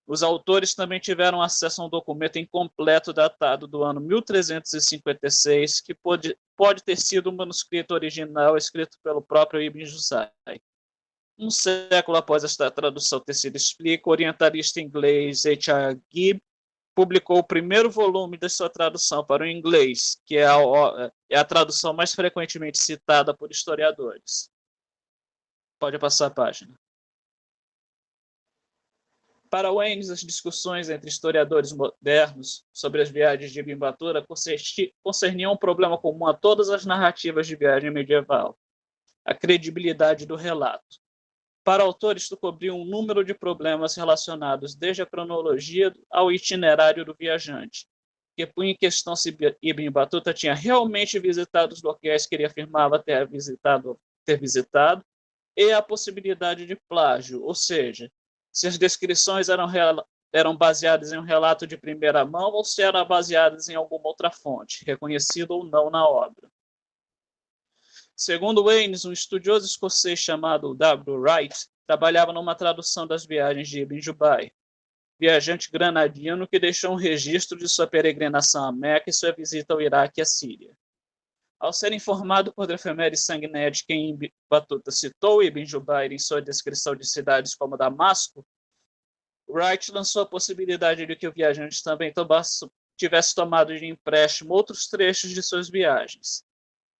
Os autores também tiveram acesso a um documento incompleto datado do ano 1356, que pode ter sido um manuscrito original escrito pelo próprio Ibn Juzay. Um século após esta tradução ter sido explica, o orientalista inglês H.R. Gibb publicou o primeiro volume da sua tradução para o inglês, que é a tradução mais frequentemente citada por historiadores. Pode passar a página. Para Waynes, as discussões entre historiadores modernos sobre as viagens de Ibn Battuta concerniam um problema comum a todas as narrativas de viagem medieval: a credibilidade do relato. Para autores, isto cobriu um número de problemas relacionados desde a cronologia ao itinerário do viajante, que punha em questão se Ibn Battuta tinha realmente visitado os locais que ele afirmava ter visitado, e a possibilidade de plágio, ou seja, se as descrições eram baseadas em um relato de primeira mão ou se eram baseadas em alguma outra fonte, reconhecida ou não na obra. Segundo Waynes, um estudioso escocês chamado W. Wright trabalhava numa tradução das viagens de Ibn Jubayr, viajante granadino que deixou um registro de sua peregrinação à Meca e sua visita ao Iraque e à Síria. Ao ser informado por Efemérides Sanguinetti que Ibn Battuta citou Ibn Jubayr em sua descrição de cidades como Damasco, Wright lançou a possibilidade de que o viajante também tivesse tomado de empréstimo outros trechos de suas viagens.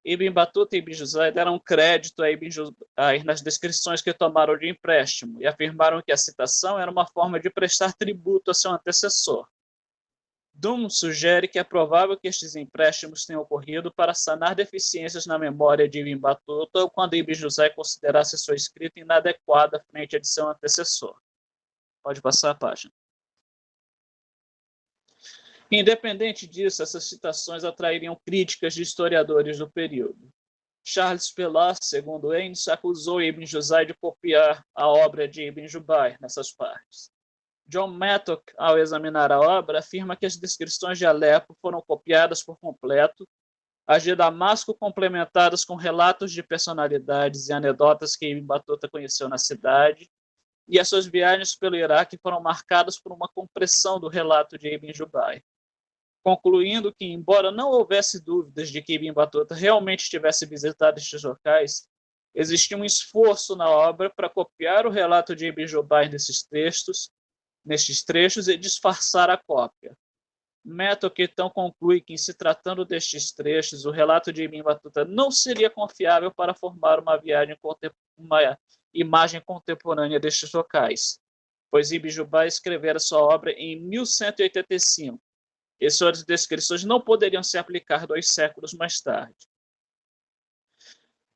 Ibn Battuta e Ibn Jubayr deram crédito a Ibn Jubayr nas descrições que tomaram de empréstimo e afirmaram que a citação era uma forma de prestar tributo a seu antecessor. Dunn sugere que é provável que estes empréstimos tenham ocorrido para sanar deficiências na memória de Ibn Battuta ou quando Ibn Jubayr considerasse sua escrita inadequada frente à de seu antecessor. Pode passar a página. Independente disso, essas citações atrairiam críticas de historiadores do período. Charles Pelas, segundo Waynes, acusou Ibn Jubayr de copiar a obra de Ibn Jubayr nessas partes. John Mattock, ao examinar a obra, afirma que as descrições de Alepo foram copiadas por completo, as de Damasco complementadas com relatos de personalidades e anedotas que Ibn Battuta conheceu na cidade, e as suas viagens pelo Iraque foram marcadas por uma compressão do relato de Ibn Jubayr, concluindo que, embora não houvesse dúvidas de que Ibn Battuta realmente tivesse visitado estes locais, existia um esforço na obra para copiar o relato de Ibn Jubayr nestes trechos e disfarçar a cópia. Mattock então conclui que, em se tratando destes trechos, o relato de Ibn Battuta não seria confiável para formar uma imagem contemporânea destes locais, pois Ibn Jubayr escrevera sua obra em 1185, e suas descrições não poderiam se aplicar 2 séculos mais tarde.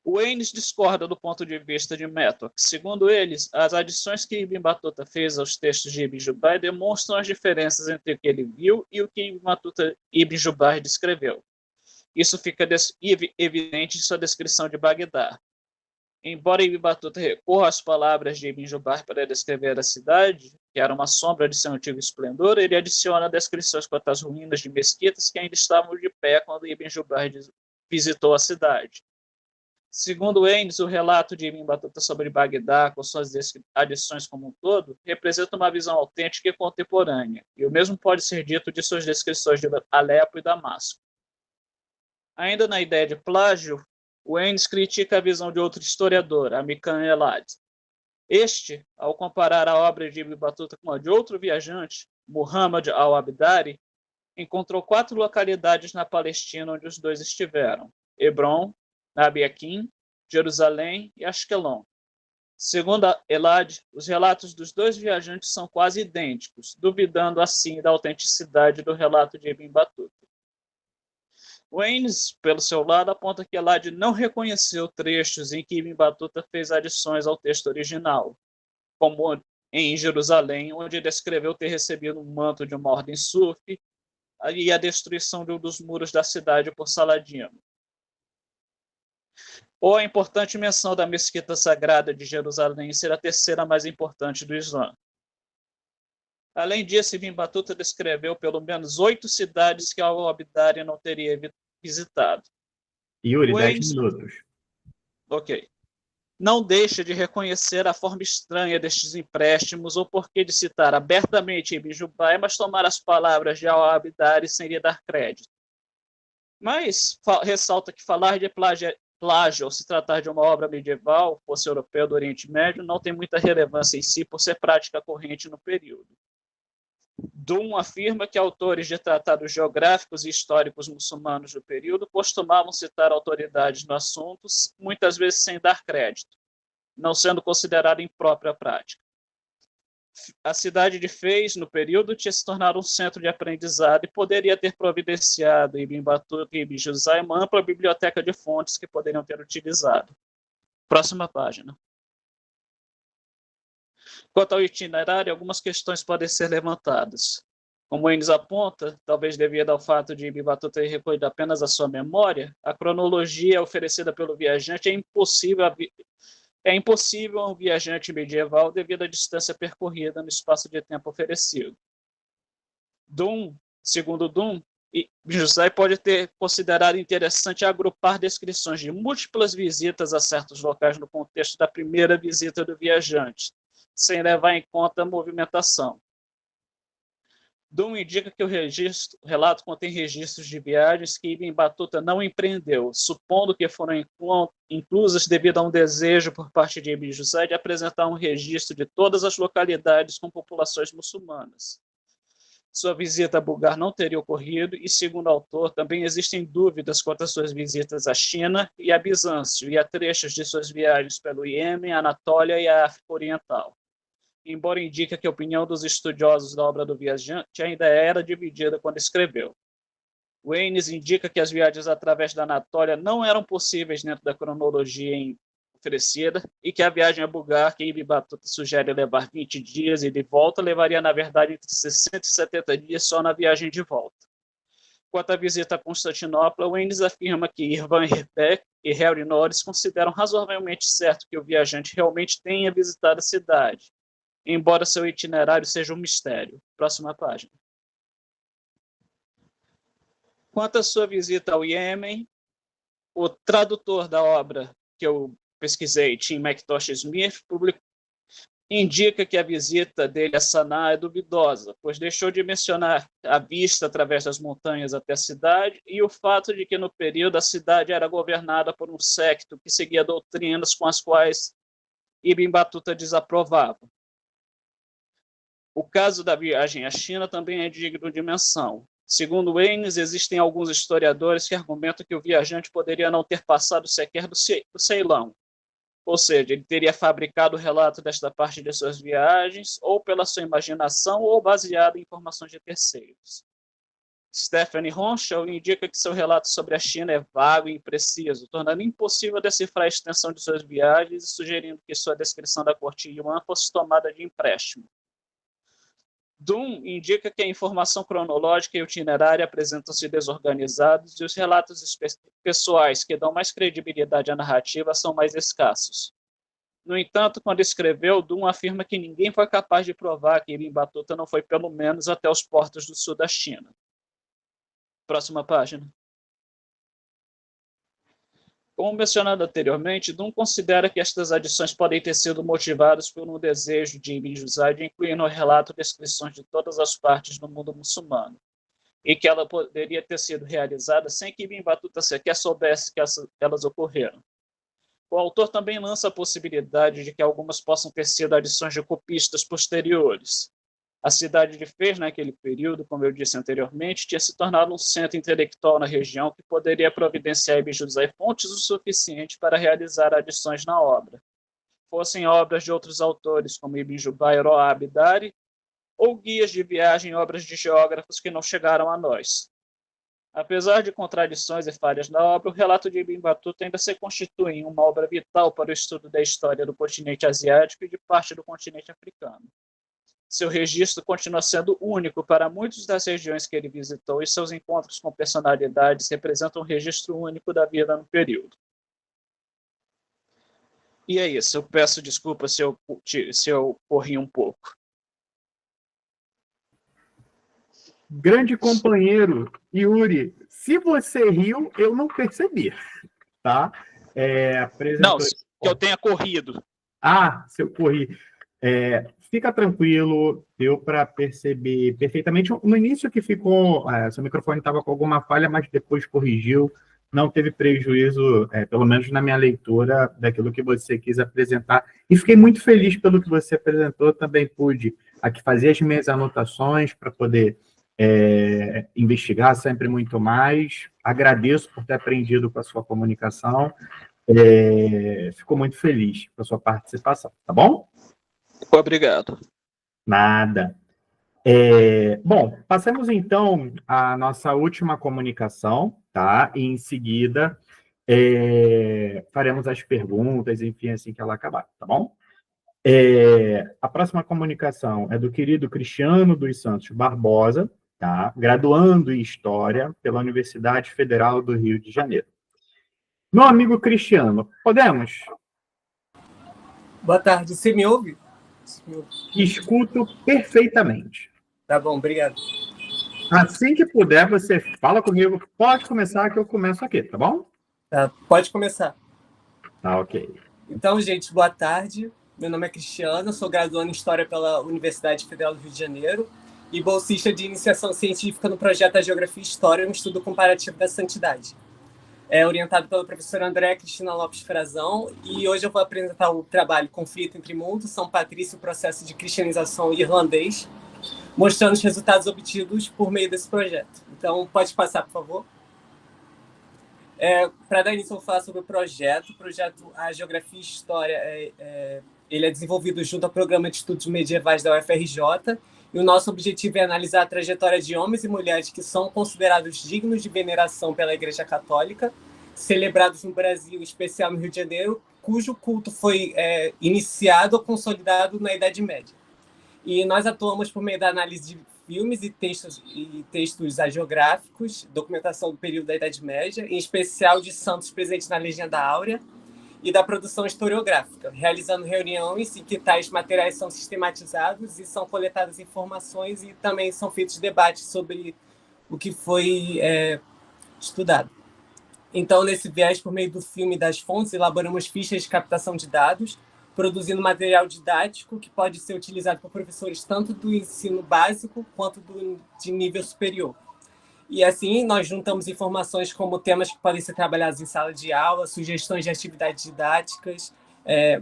Waynes discorda do ponto de vista de Mattock. Segundo eles, as adições que Ibn Battuta fez aos textos de Ibn Jubayr demonstram as diferenças entre o que ele viu e o que Ibn Jubayr descreveu. Isso fica evidente em sua descrição de Bagdá. Embora Ibn Battuta recorra às palavras de Ibn Jubayr para descrever a cidade, que era uma sombra de seu antigo esplendor, ele adiciona descrições quanto às ruínas de mesquitas que ainda estavam de pé quando Ibn Jubayr visitou a cidade. Segundo Waynes, o relato de Ibn Battuta sobre Bagdá, com suas adições como um todo, representa uma visão autêntica e contemporânea, e o mesmo pode ser dito de suas descrições de Alepo e Damasco. Ainda na ideia de plágio, Waynes critica a visão de outro historiador, Amikan Elad. Este, ao comparar a obra de Ibn Battuta com a de outro viajante, Muhammad al-Abdari, encontrou 4 localidades na Palestina onde os dois estiveram: Hebron, Nabi Akin, Jerusalém e Ashkelon. Segundo Elad, os relatos dos 2 viajantes são quase idênticos, duvidando assim da autenticidade do relato de Ibn Battuta. Waynes, pelo seu lado, aponta que Elad não reconheceu trechos em que Ibn Battuta fez adições ao texto original, como em Jerusalém, onde descreveu ter recebido um manto de uma ordem sufi e a destruição de um dos muros da cidade por Saladino, ou a importante menção da mesquita sagrada de Jerusalém ser a terceira mais importante do Islã. Além disso, Ibn Battuta descreveu pelo menos 8 cidades que al-Abdari não teria visitado. Yuri, 10 minutos. Ok. Não deixa de reconhecer a forma estranha destes empréstimos ou porquê de citar abertamente Ibn Jubayr, mas tomar as palavras de al-Abdari sem lhe dar crédito. Mas ressalta que falar de plágio ou se tratar de uma obra medieval, fosse europeia do Oriente Médio, não tem muita relevância em si por ser prática corrente no período. Dunn afirma que autores de tratados geográficos e históricos muçulmanos do período costumavam citar autoridades no assunto, muitas vezes sem dar crédito, não sendo considerada imprópria prática. A cidade de Fez, no período, tinha se tornado um centro de aprendizado e poderia ter providenciado Ibn Battuta e Ibn Jubayr uma ampla biblioteca de fontes que poderiam ter utilizado. Próxima página. Quanto ao itinerário, algumas questões podem ser levantadas. Como Waynes aponta, talvez devido ao fato de Ibn Battuta ter recolhido apenas a sua memória, a cronologia oferecida pelo viajante é impossível é impossível a um viajante medieval devido à distância percorrida no espaço de tempo oferecido. Segundo Dunn, José pode ter considerado interessante agrupar descrições de múltiplas visitas a certos locais no contexto da primeira visita do viajante, sem levar em conta a movimentação. Dunn indica que o relato contém registros de viagens que Ibn Battuta não empreendeu, supondo que foram inclusas devido a um desejo por parte de Ibn José de apresentar um registro de todas as localidades com populações muçulmanas. Sua visita a Bulgar não teria ocorrido e, segundo o autor, também existem dúvidas quanto às suas visitas à China e a Bizâncio e a trechos de suas viagens pelo Iêmen, a Anatólia e a África Oriental. Embora indique que a opinião dos estudiosos da obra do viajante ainda era dividida quando escreveu. Weynes indica que as viagens através da Anatólia não eram possíveis dentro da cronologia oferecida e que a viagem a Bulgar, que Ibn Battuta sugere levar 20 dias e de volta, levaria, na verdade, entre 60 e 70 dias só na viagem de volta. Quanto à visita a Constantinopla, Weynes afirma que Irvan Herbeck e Harry Norris consideram razoavelmente certo que o viajante realmente tenha visitado a cidade, embora seu itinerário seja um mistério. Próxima página. Quanto à sua visita ao Iêmen, o tradutor da obra que eu pesquisei, Tim McTosh Smith, indica que a visita dele a Saná é duvidosa, pois deixou de mencionar a vista através das montanhas até a cidade e o fato de que no período a cidade era governada por um séquito que seguia doutrinas com as quais Ibn Battuta desaprovava. O caso da viagem à China também é digno de menção. Segundo Weynes, existem alguns historiadores que argumentam que o viajante poderia não ter passado sequer do Ceilão, ou seja, ele teria fabricado o relato desta parte de suas viagens, ou pela sua imaginação, ou baseado em informações de terceiros. Stephanie Ronchel indica que seu relato sobre a China é vago e impreciso, tornando impossível decifrar a extensão de suas viagens e sugerindo que sua descrição da corte Yuan fosse tomada de empréstimo. Dunn indica que a informação cronológica e itinerária apresentam-se desorganizados e os relatos pessoais que dão mais credibilidade à narrativa são mais escassos. No entanto, quando escreveu, Dunn afirma que ninguém foi capaz de provar que Ibn Battuta não foi pelo menos até os portos do sul da China. Próxima página. Como mencionado anteriormente, Dunn considera que estas adições podem ter sido motivadas por um desejo de Ibn Juzay de incluir no relato descrições de todas as partes do mundo muçulmano, e que ela poderia ter sido realizada sem que Ibn Battuta sequer soubesse que elas ocorreram. O autor também lança a possibilidade de que algumas possam ter sido adições de copistas posteriores. A cidade de Fez, naquele período, como eu disse anteriormente, tinha se tornado um centro intelectual na região que poderia providenciar a Ibn Juzay fontes o suficiente para realizar adições na obra, fossem obras de outros autores, como Ibn Jubayr ou Abdari, ou guias de viagem e obras de geógrafos que não chegaram a nós. Apesar de contradições e falhas na obra, o relato de Ibn Battuta ainda se constitui em uma obra vital para o estudo da história do continente asiático e de parte do continente africano. Seu registro continua sendo único para muitas das regiões que ele visitou e seus encontros com personalidades representam um registro único da vida no período. E é isso, eu peço desculpa se eu corri um pouco. Grande companheiro, Yuri, se você riu, eu não percebi, tá? Não, que eu tenha corrido. Ah, se eu corri. Fica tranquilo, deu para perceber perfeitamente. No início que ficou, seu microfone estava com alguma falha, mas depois corrigiu, não teve prejuízo, pelo menos na minha leitura, daquilo que você quis apresentar. E fiquei muito feliz pelo que você apresentou, também pude aqui fazer as minhas anotações para poder investigar sempre muito mais. Agradeço por ter aprendido com a sua comunicação. Fico muito feliz com a sua participação, tá bom? Obrigado. Nada. Bom, passemos então à nossa última comunicação, tá? E em seguida faremos as perguntas, enfim, assim que ela acabar, tá bom? A próxima comunicação é do querido Cristiano dos Santos Barbosa, tá? Graduando em História pela Universidade Federal do Rio de Janeiro. Meu amigo Cristiano, podemos? Boa tarde. Você me ouve? Escuto perfeitamente. Tá bom, obrigado. Assim que puder, você fala comigo. Pode começar que eu começo aqui, tá bom? Tá, pode começar. Tá, ok. Então, gente, boa tarde. Meu nome é Cristiano, sou graduando em História pela Universidade Federal do Rio de Janeiro e bolsista de iniciação científica no projeto A Geografia e História, um estudo comparativo da santidade. Orientado pela professora Andréa Cristina Lopes Frazão, e hoje eu vou apresentar o trabalho Conflito entre Mundos, São Patrício e o Processo de Cristianização Irlandês, mostrando os resultados obtidos por meio desse projeto. Então, pode passar, por favor. Para dar início, eu vou falar sobre o projeto. O projeto A Geografia e História ele é desenvolvido junto ao Programa de Estudos Medievais da UFRJ, e o nosso objetivo é analisar a trajetória de homens e mulheres que são considerados dignos de veneração pela Igreja Católica, celebrados no Brasil, em especial no Rio de Janeiro, cujo culto foi iniciado ou consolidado na Idade Média. E nós atuamos por meio da análise de filmes e textos hagiográficos, documentação do período da Idade Média, em especial de santos presentes na Legenda Áurea, e da produção historiográfica, realizando reuniões em que tais materiais são sistematizados e são coletadas informações e também são feitos debates sobre o que foi estudado. Então, nesse viés, por meio do filme e das fontes, elaboramos fichas de captação de dados, produzindo material didático que pode ser utilizado por professores tanto do ensino básico quanto de nível superior. E assim, nós juntamos informações como temas que podem ser trabalhados em sala de aula, sugestões de atividades didáticas,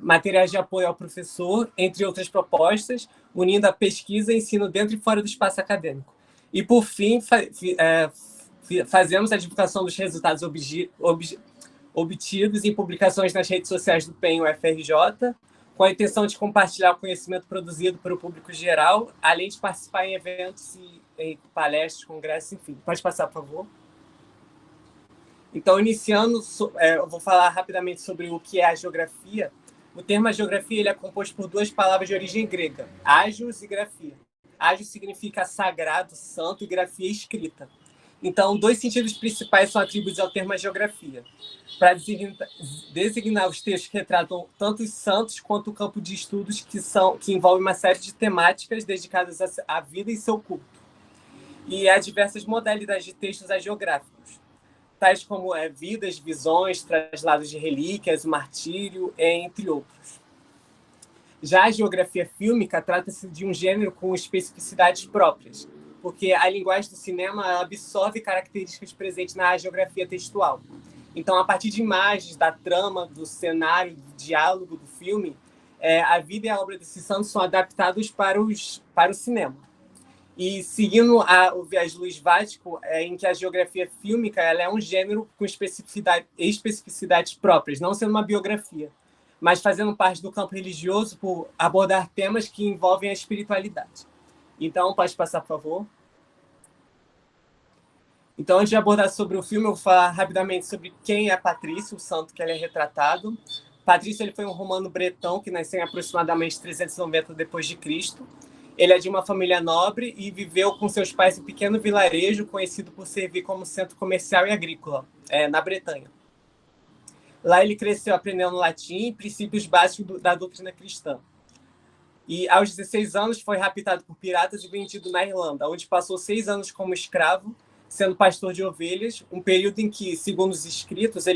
materiais de apoio ao professor, entre outras propostas, unindo a pesquisa e ensino dentro e fora do espaço acadêmico. E, por fim, fazemos a divulgação dos resultados obtidos em publicações nas redes sociais do PEN UFRJ, com a intenção de compartilhar o conhecimento produzido para o público geral, além de participar em eventos e em palestras, congressos, enfim. Pode passar, por favor. Então, iniciando, eu vou falar rapidamente sobre o que é a geografia. O termo geografia ele é composto por duas palavras de origem grega, ágios e grafia. Ágio significa sagrado, santo, e grafia escrita. Então, dois sentidos principais são atribuídos ao termo geografia, para designar os textos que retratam tanto os santos quanto o campo de estudos que envolve uma série de temáticas dedicadas à vida e seu culto. E há diversas modalidades de textos hagiográficos, tais como vidas, visões, traslados de relíquias, martírio, entre outros. Já a geografia fílmica trata-se de um gênero com especificidades próprias, porque a linguagem do cinema absorve características presentes na geografia textual. Então, a partir de imagens, da trama, do cenário, do diálogo do filme, a vida e a obra desses santos são adaptados para o cinema. E seguindo o viés luisvático, em que a geografia fílmica ela é um gênero com especificidades próprias, não sendo uma biografia, mas fazendo parte do campo religioso por abordar temas que envolvem a espiritualidade. Então, pode passar, por favor. Então, antes de abordar sobre o filme, eu vou falar rapidamente sobre quem é Patrício, o santo que ele é retratado. Patrício ele foi um romano bretão que nasceu em aproximadamente 390 d.C. Ele é de uma família nobre e viveu com seus pais em um pequeno vilarejo conhecido por servir como centro comercial e agrícola, na Bretanha. Lá ele cresceu aprendendo latim e princípios básicos da doutrina cristã. E aos 16 anos foi raptado por piratas e vendido na Irlanda, onde passou 6 anos como escravo, sendo pastor de ovelhas, um período em que, segundo os escritos,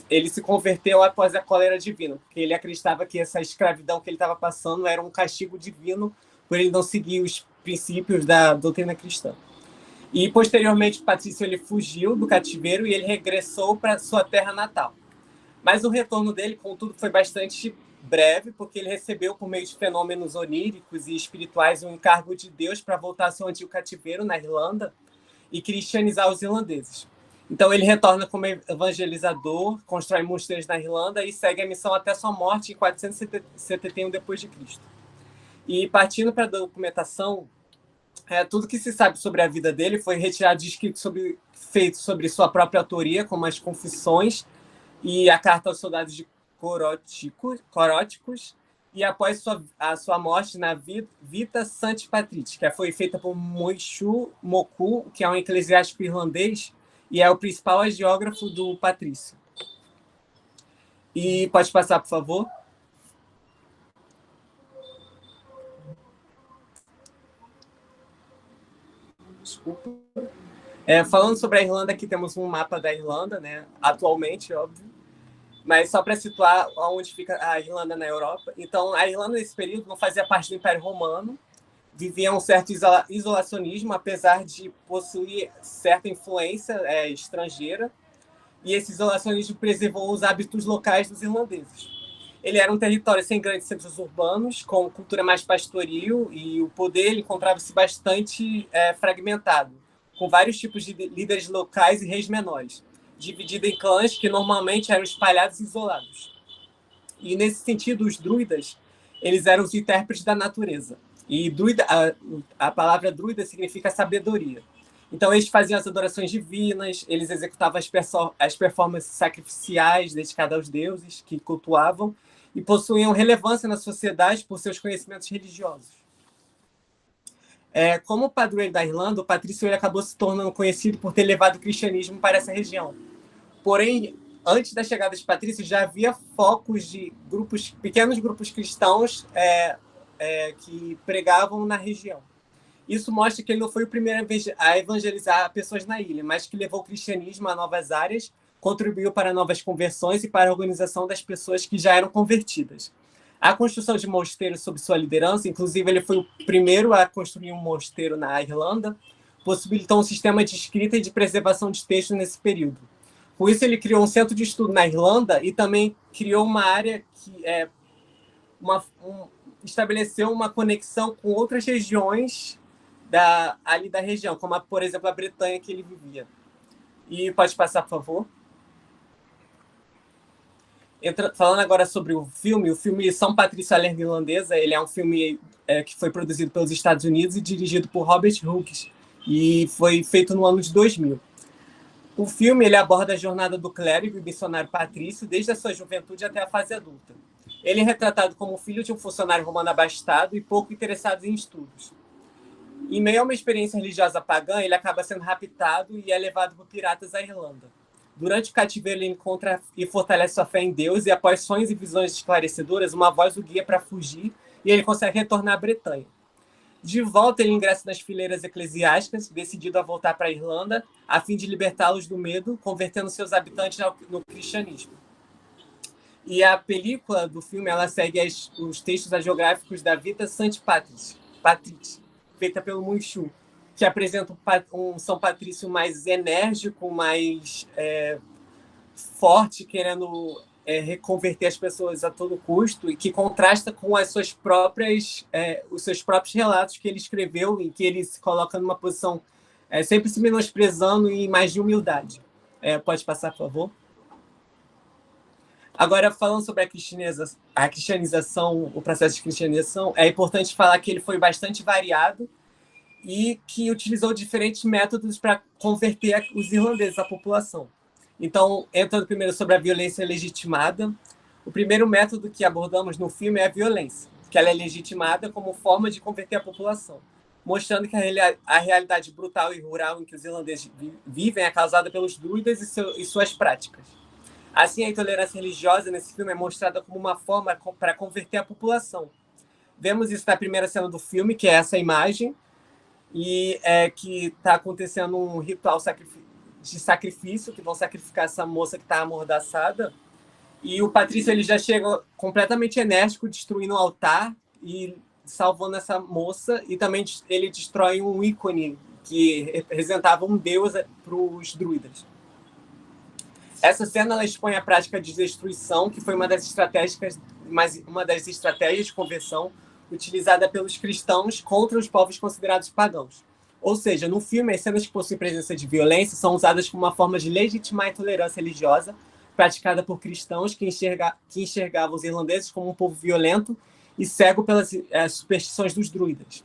ele se converteu após a cólera divina, porque ele acreditava que essa escravidão que ele estava passando era um castigo divino por ele não seguir os princípios da doutrina cristã. E, posteriormente, Patrício ele fugiu do cativeiro e ele regressou para sua terra natal. Mas o retorno dele, contudo, foi bastante breve, porque ele recebeu, por meio de fenômenos oníricos e espirituais, um encargo de Deus para voltar ao seu antigo cativeiro na Irlanda e cristianizar os irlandeses. Então, ele retorna como evangelizador, constrói mosteiros na Irlanda e segue a missão até sua morte em 471 d.C. E, partindo para a documentação, tudo que se sabe sobre a vida dele foi retirado de escritos feitos sobre sua própria autoria, como as Confissões e a Carta aos Soldados de Coróticos, e após a sua morte na Vita Sancti Patrici, que foi feita por Moishu Moku, que é um eclesiástico irlandês e é o principal hagiógrafo do Patrício. E pode passar, por favor? Desculpa. Falando sobre a Irlanda, aqui temos um mapa da Irlanda, né? Atualmente, óbvio. Mas só para situar onde fica a Irlanda na Europa. Então, a Irlanda, nesse período, não fazia parte do Império Romano, vivia um certo isolacionismo, apesar de possuir certa influência estrangeira, e esse isolacionismo preservou os hábitos locais dos irlandeses. Ele era um território sem grandes centros urbanos, com cultura mais pastoril, e o poder encontrava-se bastante fragmentado, com vários tipos de líderes locais e reis menores, dividido em clãs que normalmente eram espalhados e isolados. E, nesse sentido, os druidas, eles eram os intérpretes da natureza. E druida, a palavra druida significa sabedoria. Então, eles faziam as adorações divinas, eles executavam as performances sacrificiais dedicadas aos deuses que cultuavam e possuíam relevância na sociedade por seus conhecimentos religiosos. Como padroeiro da Irlanda, o patrício ele acabou se tornando conhecido por ter levado o cristianismo para essa região. Porém, antes da chegada dos patrícios, já havia focos de pequenos grupos cristãos que pregavam na região. Isso mostra que ele não foi o primeiro a evangelizar pessoas na ilha, mas que levou o cristianismo a novas áreas, contribuiu para novas conversões e para a organização das pessoas que já eram convertidas. A construção de mosteiros sob sua liderança, inclusive ele foi o primeiro a construir um mosteiro na Irlanda, possibilitou um sistema de escrita e de preservação de textos nesse período. Com isso, ele criou um centro de estudo na Irlanda e também criou uma área que estabeleceu uma conexão com outras regiões ali da região, como, por exemplo, a Bretanha que ele vivia. E pode passar, por favor? Falando agora sobre o filme São Patrício, a Lenda Irlandesa, ele é um filme que foi produzido pelos Estados Unidos e dirigido por Robert Hughes, e foi feito no ano de 2000. O filme ele aborda a jornada do clérigo e missionário Patrício desde a sua juventude até a fase adulta. Ele é retratado como filho de um funcionário romano abastado e pouco interessado em estudos. Em meio a uma experiência religiosa pagã, ele acaba sendo raptado e é levado por piratas à Irlanda. Durante o cativeiro, ele encontra e fortalece sua fé em Deus, e após sonhos e visões esclarecedoras, uma voz o guia para fugir e ele consegue retornar à Bretanha. De volta, ele ingressa nas fileiras eclesiásticas, decidido a voltar para a Irlanda, a fim de libertá-los do medo, convertendo seus habitantes no cristianismo. E a película do filme ela segue os textos hagiográficos da Vita Saint Patrice, feita pelo Munchu, que apresenta um São Patrício mais enérgico, mais forte, querendo reconverter as pessoas a todo custo, e que contrasta com os seus próprios relatos que ele escreveu, em que ele se coloca numa posição sempre se menosprezando e mais de humildade. Pode passar, por favor? Agora, falando sobre a cristianização, o processo de cristianização, é importante falar que ele foi bastante variado e que utilizou diferentes métodos para converter os irlandeses, a população. Então, entrando primeiro sobre a violência legitimada, o primeiro método que abordamos no filme é a violência, que ela é legitimada como forma de converter a população, mostrando que a realidade brutal e rural em que os irlandeses vivem é causada pelos druidas e suas práticas. Assim, a intolerância religiosa nesse filme é mostrada como uma forma para converter a população. Vemos isso na primeira cena do filme, que é essa imagem, e que está acontecendo um ritual de sacrifício, que vão sacrificar essa moça que está amordaçada, e o Patrício ele já chega completamente enérgico, destruindo o altar e salvando essa moça, e também ele destrói um ícone que representava um deus para os druidas. Essa cena ela expõe a prática de destruição, que foi uma das estratégias de conversão utilizada pelos cristãos contra os povos considerados pagãos. Ou seja, no filme, as cenas que possuem presença de violência são usadas como uma forma de legitimar a intolerância religiosa praticada por cristãos que enxergavam os irlandeses como um povo violento e cego pelas superstições dos druidas,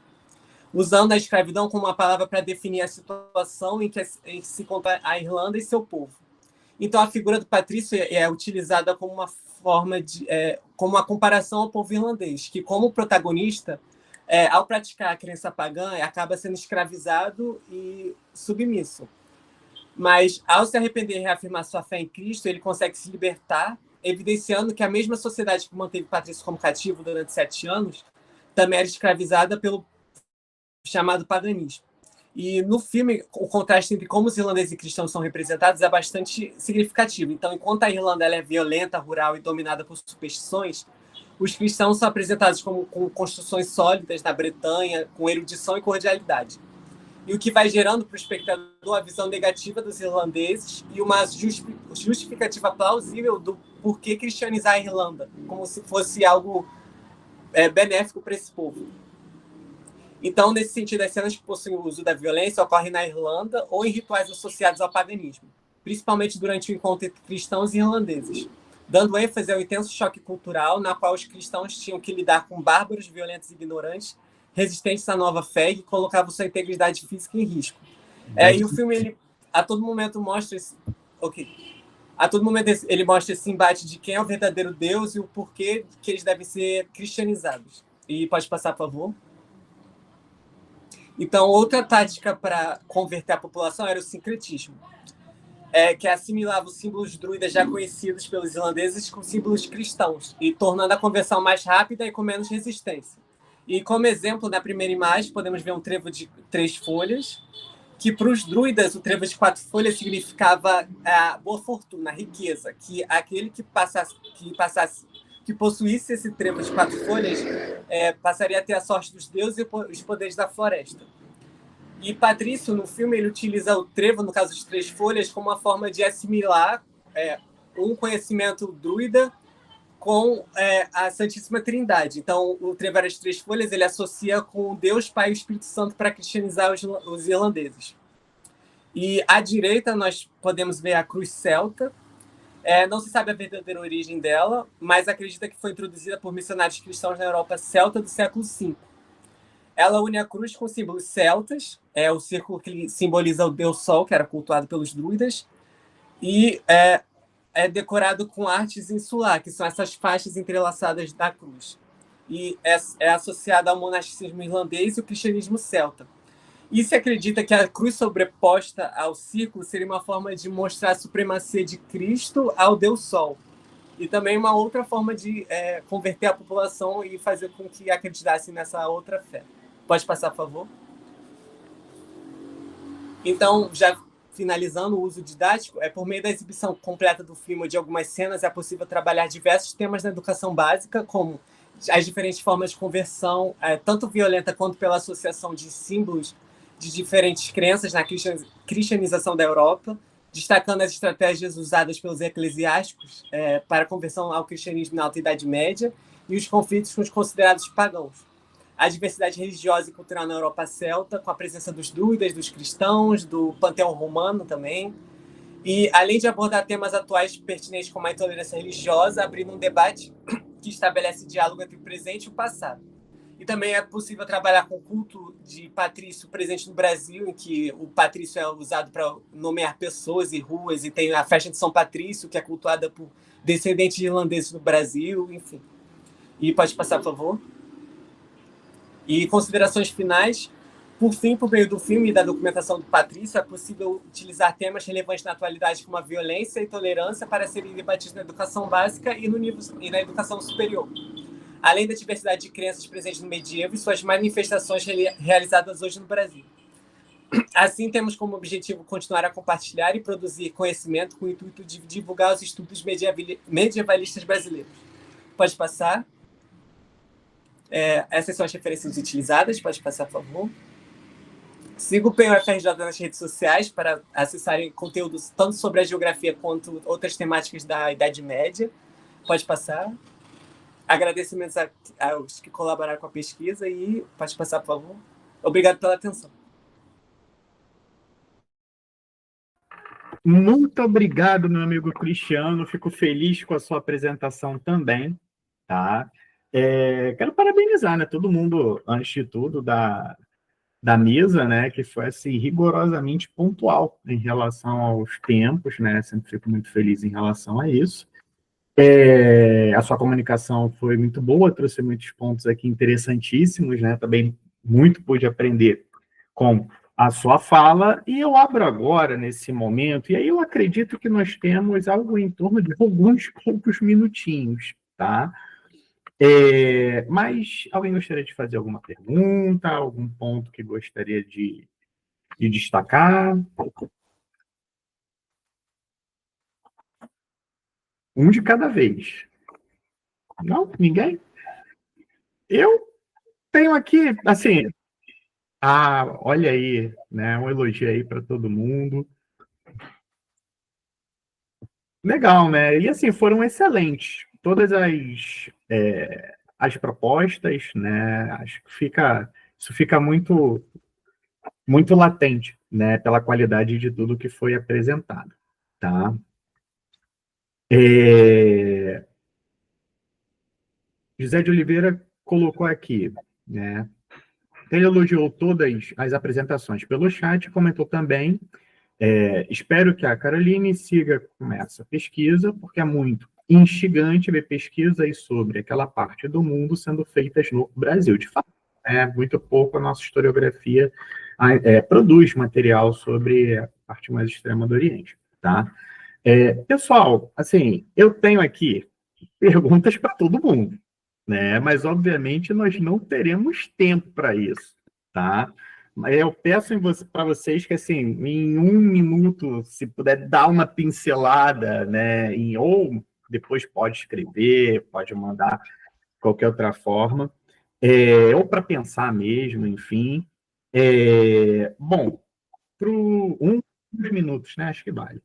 usando a escravidão como uma palavra para definir a situação em que se encontra a Irlanda e seu povo. Então, a figura do Patrício é utilizada como uma forma como uma comparação ao povo irlandês, que, como protagonista, ao praticar a crença pagã, acaba sendo escravizado e submisso. Mas, ao se arrepender e reafirmar sua fé em Cristo, ele consegue se libertar, evidenciando que a mesma sociedade que manteve Patrício como cativo durante 7 anos também era escravizada pelo chamado paganismo. E no filme, o contraste entre como os irlandeses e cristãos são representados é bastante significativo. Então, enquanto a Irlanda ela é violenta, rural e dominada por superstições, os cristãos são apresentados como com construções sólidas na Bretanha, com erudição e cordialidade. E o que vai gerando para o espectador a visão negativa dos irlandeses e uma justificativa plausível do porquê cristianizar a Irlanda, como se fosse algo benéfico para esse povo. Então, nesse sentido, as cenas que possuem o uso da violência ocorrem na Irlanda ou em rituais associados ao paganismo, principalmente durante o encontro entre cristãos e irlandeses, dando ênfase ao intenso choque cultural na qual os cristãos tinham que lidar com bárbaros, violentos e ignorantes, resistentes à nova fé e que colocavam sua integridade física em risco. E o filme, ele, a todo momento, mostra esse... A todo momento ele mostra esse embate de quem é o verdadeiro Deus e o porquê que eles devem ser cristianizados. E pode passar, por favor? Então, outra tática para converter a população era o sincretismo, que assimilava os símbolos druidas já conhecidos pelos irlandeses com símbolos cristãos, e tornando a conversão mais rápida e com menos resistência. E como exemplo, na primeira imagem, podemos ver um trevo de 3 folhas, que para os druidas o trevo de 4 folhas significava a boa fortuna, a riqueza, que aquele que possuísse esse trevo de 4 folhas passaria a ter a sorte dos deuses e os poderes da floresta. E Patrício, no filme, ele utiliza o trevo, no caso de 3 folhas, como uma forma de assimilar um conhecimento druida com a Santíssima Trindade. Então, o trevo das 3 folhas, ele associa com Deus, Pai e Espírito Santo para cristianizar os irlandeses. E à direita, nós podemos ver a cruz celta. Não se sabe a verdadeira origem dela, mas acredita que foi introduzida por missionários cristãos na Europa celta do século V. Ela une a cruz com símbolos celtas, o círculo que simboliza o deus Sol, que era cultuado pelos druidas, e é decorado com artes insular, que são essas faixas entrelaçadas da cruz. E é associada ao monasticismo irlandês e o cristianismo celta. E se acredita que a cruz sobreposta ao círculo seria uma forma de mostrar a supremacia de Cristo ao Deus Sol. E também uma outra forma de converter a população e fazer com que acreditassem nessa outra fé. Pode passar, por favor? Então, já finalizando o uso didático, por meio da exibição completa do filme ou de algumas cenas, é possível trabalhar diversos temas na educação básica, como as diferentes formas de conversão, tanto violenta quanto pela associação de símbolos de diferentes crenças na cristianização da Europa, destacando as estratégias usadas pelos eclesiásticos para a conversão ao cristianismo na Alta Idade Média e os conflitos com os considerados pagãos. A diversidade religiosa e cultural na Europa celta, com a presença dos druidas, dos cristãos, do panteão romano também. E, além de abordar temas atuais pertinentes como a intolerância religiosa, abrindo um debate que estabelece diálogo entre o presente e o passado. E também é possível trabalhar com o culto de patrício presente no Brasil, em que o patrício é usado para nomear pessoas e ruas, e tem a festa de São Patrício, que é cultuada por descendentes de irlandeses no Brasil, enfim. E pode passar, por favor? E considerações finais. Por fim, por meio do filme e da documentação do Patrício, é possível utilizar temas relevantes na atualidade como a violência e tolerância para serem debatidos na educação básica e na educação superior, além da diversidade de crenças presentes no medievo e suas manifestações realizadas hoje no Brasil. Assim, temos como objetivo continuar a compartilhar e produzir conhecimento com o intuito de divulgar os estudos medievalistas brasileiros. Pode passar. Essas são as referências utilizadas. Pode passar, por favor. Siga o PUFRJ nas redes sociais para acessarem conteúdos tanto sobre a geografia quanto outras temáticas da Idade Média. Pode passar. Agradecimentos aos que colaboraram com a pesquisa e pode passar, por favor. Obrigado pela atenção. Muito obrigado, meu amigo Cristiano. Fico feliz com a sua apresentação também, tá? Quero parabenizar, né, todo mundo, antes de tudo, da mesa, né, que foi assim, rigorosamente pontual em relação aos tempos, né? Sempre fico muito feliz em relação a isso. A sua comunicação foi muito boa, trouxe muitos pontos aqui interessantíssimos, né? Também muito pude aprender com a sua fala, e eu abro agora, nesse momento, e aí eu acredito que nós temos algo em torno de alguns poucos minutinhos, tá? Mas alguém gostaria de fazer alguma pergunta, algum ponto que gostaria de de destacar? Um de cada vez. Não? Ninguém? Eu tenho aqui, assim... olha aí, né? Um elogio aí para todo mundo. Legal, né? E assim, foram excelentes. Todas as propostas, né? Acho que isso fica muito, muito latente, né? Pela qualidade de tudo que foi apresentado, tá? José de Oliveira colocou aqui, né? Ele elogiou todas as apresentações pelo chat, comentou também. Espero que a Caroline siga com essa pesquisa, porque é muito instigante ver pesquisas sobre aquela parte do mundo sendo feitas no Brasil. De fato, muito pouco a nossa historiografia produz material sobre a parte mais extrema do Oriente. Tá? Pessoal, assim, eu tenho aqui perguntas para todo mundo, né? Mas, obviamente, nós não teremos tempo para isso. Tá? Eu peço para vocês que, assim, em 1 minuto, se puder dar uma pincelada, né, ou depois pode escrever, pode mandar de qualquer outra forma, ou para pensar mesmo, enfim. Bom, para 2 minutos, né, acho que vale.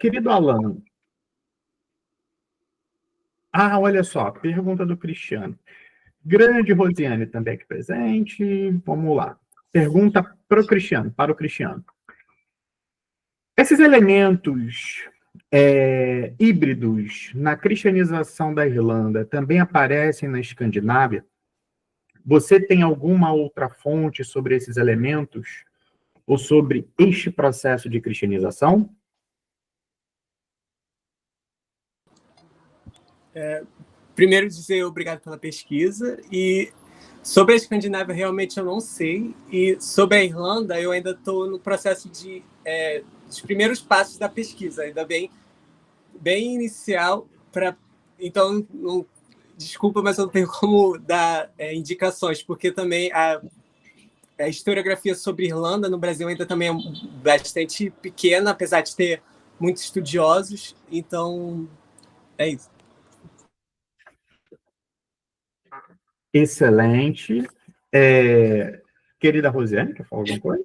Querido Alan, olha só, pergunta do Cristiano. Grande Rosiane também aqui presente. Vamos lá. Pergunta para o Cristiano. Esses elementos híbridos na cristianização da Irlanda também aparecem na Escandinávia? Você tem alguma outra fonte sobre esses elementos ou sobre este processo de cristianização? Primeiro, dizer obrigado pela pesquisa. E sobre a Escandinávia, realmente eu não sei. E sobre a Irlanda, eu ainda estou no processo dos primeiros passos da pesquisa, ainda bem inicial. Então, desculpa, mas eu não tenho como dar indicações, porque também a historiografia sobre Irlanda no Brasil ainda também é bastante pequena, apesar de ter muitos estudiosos. Então, é isso. Excelente. Querida Rosiane, quer falar alguma coisa?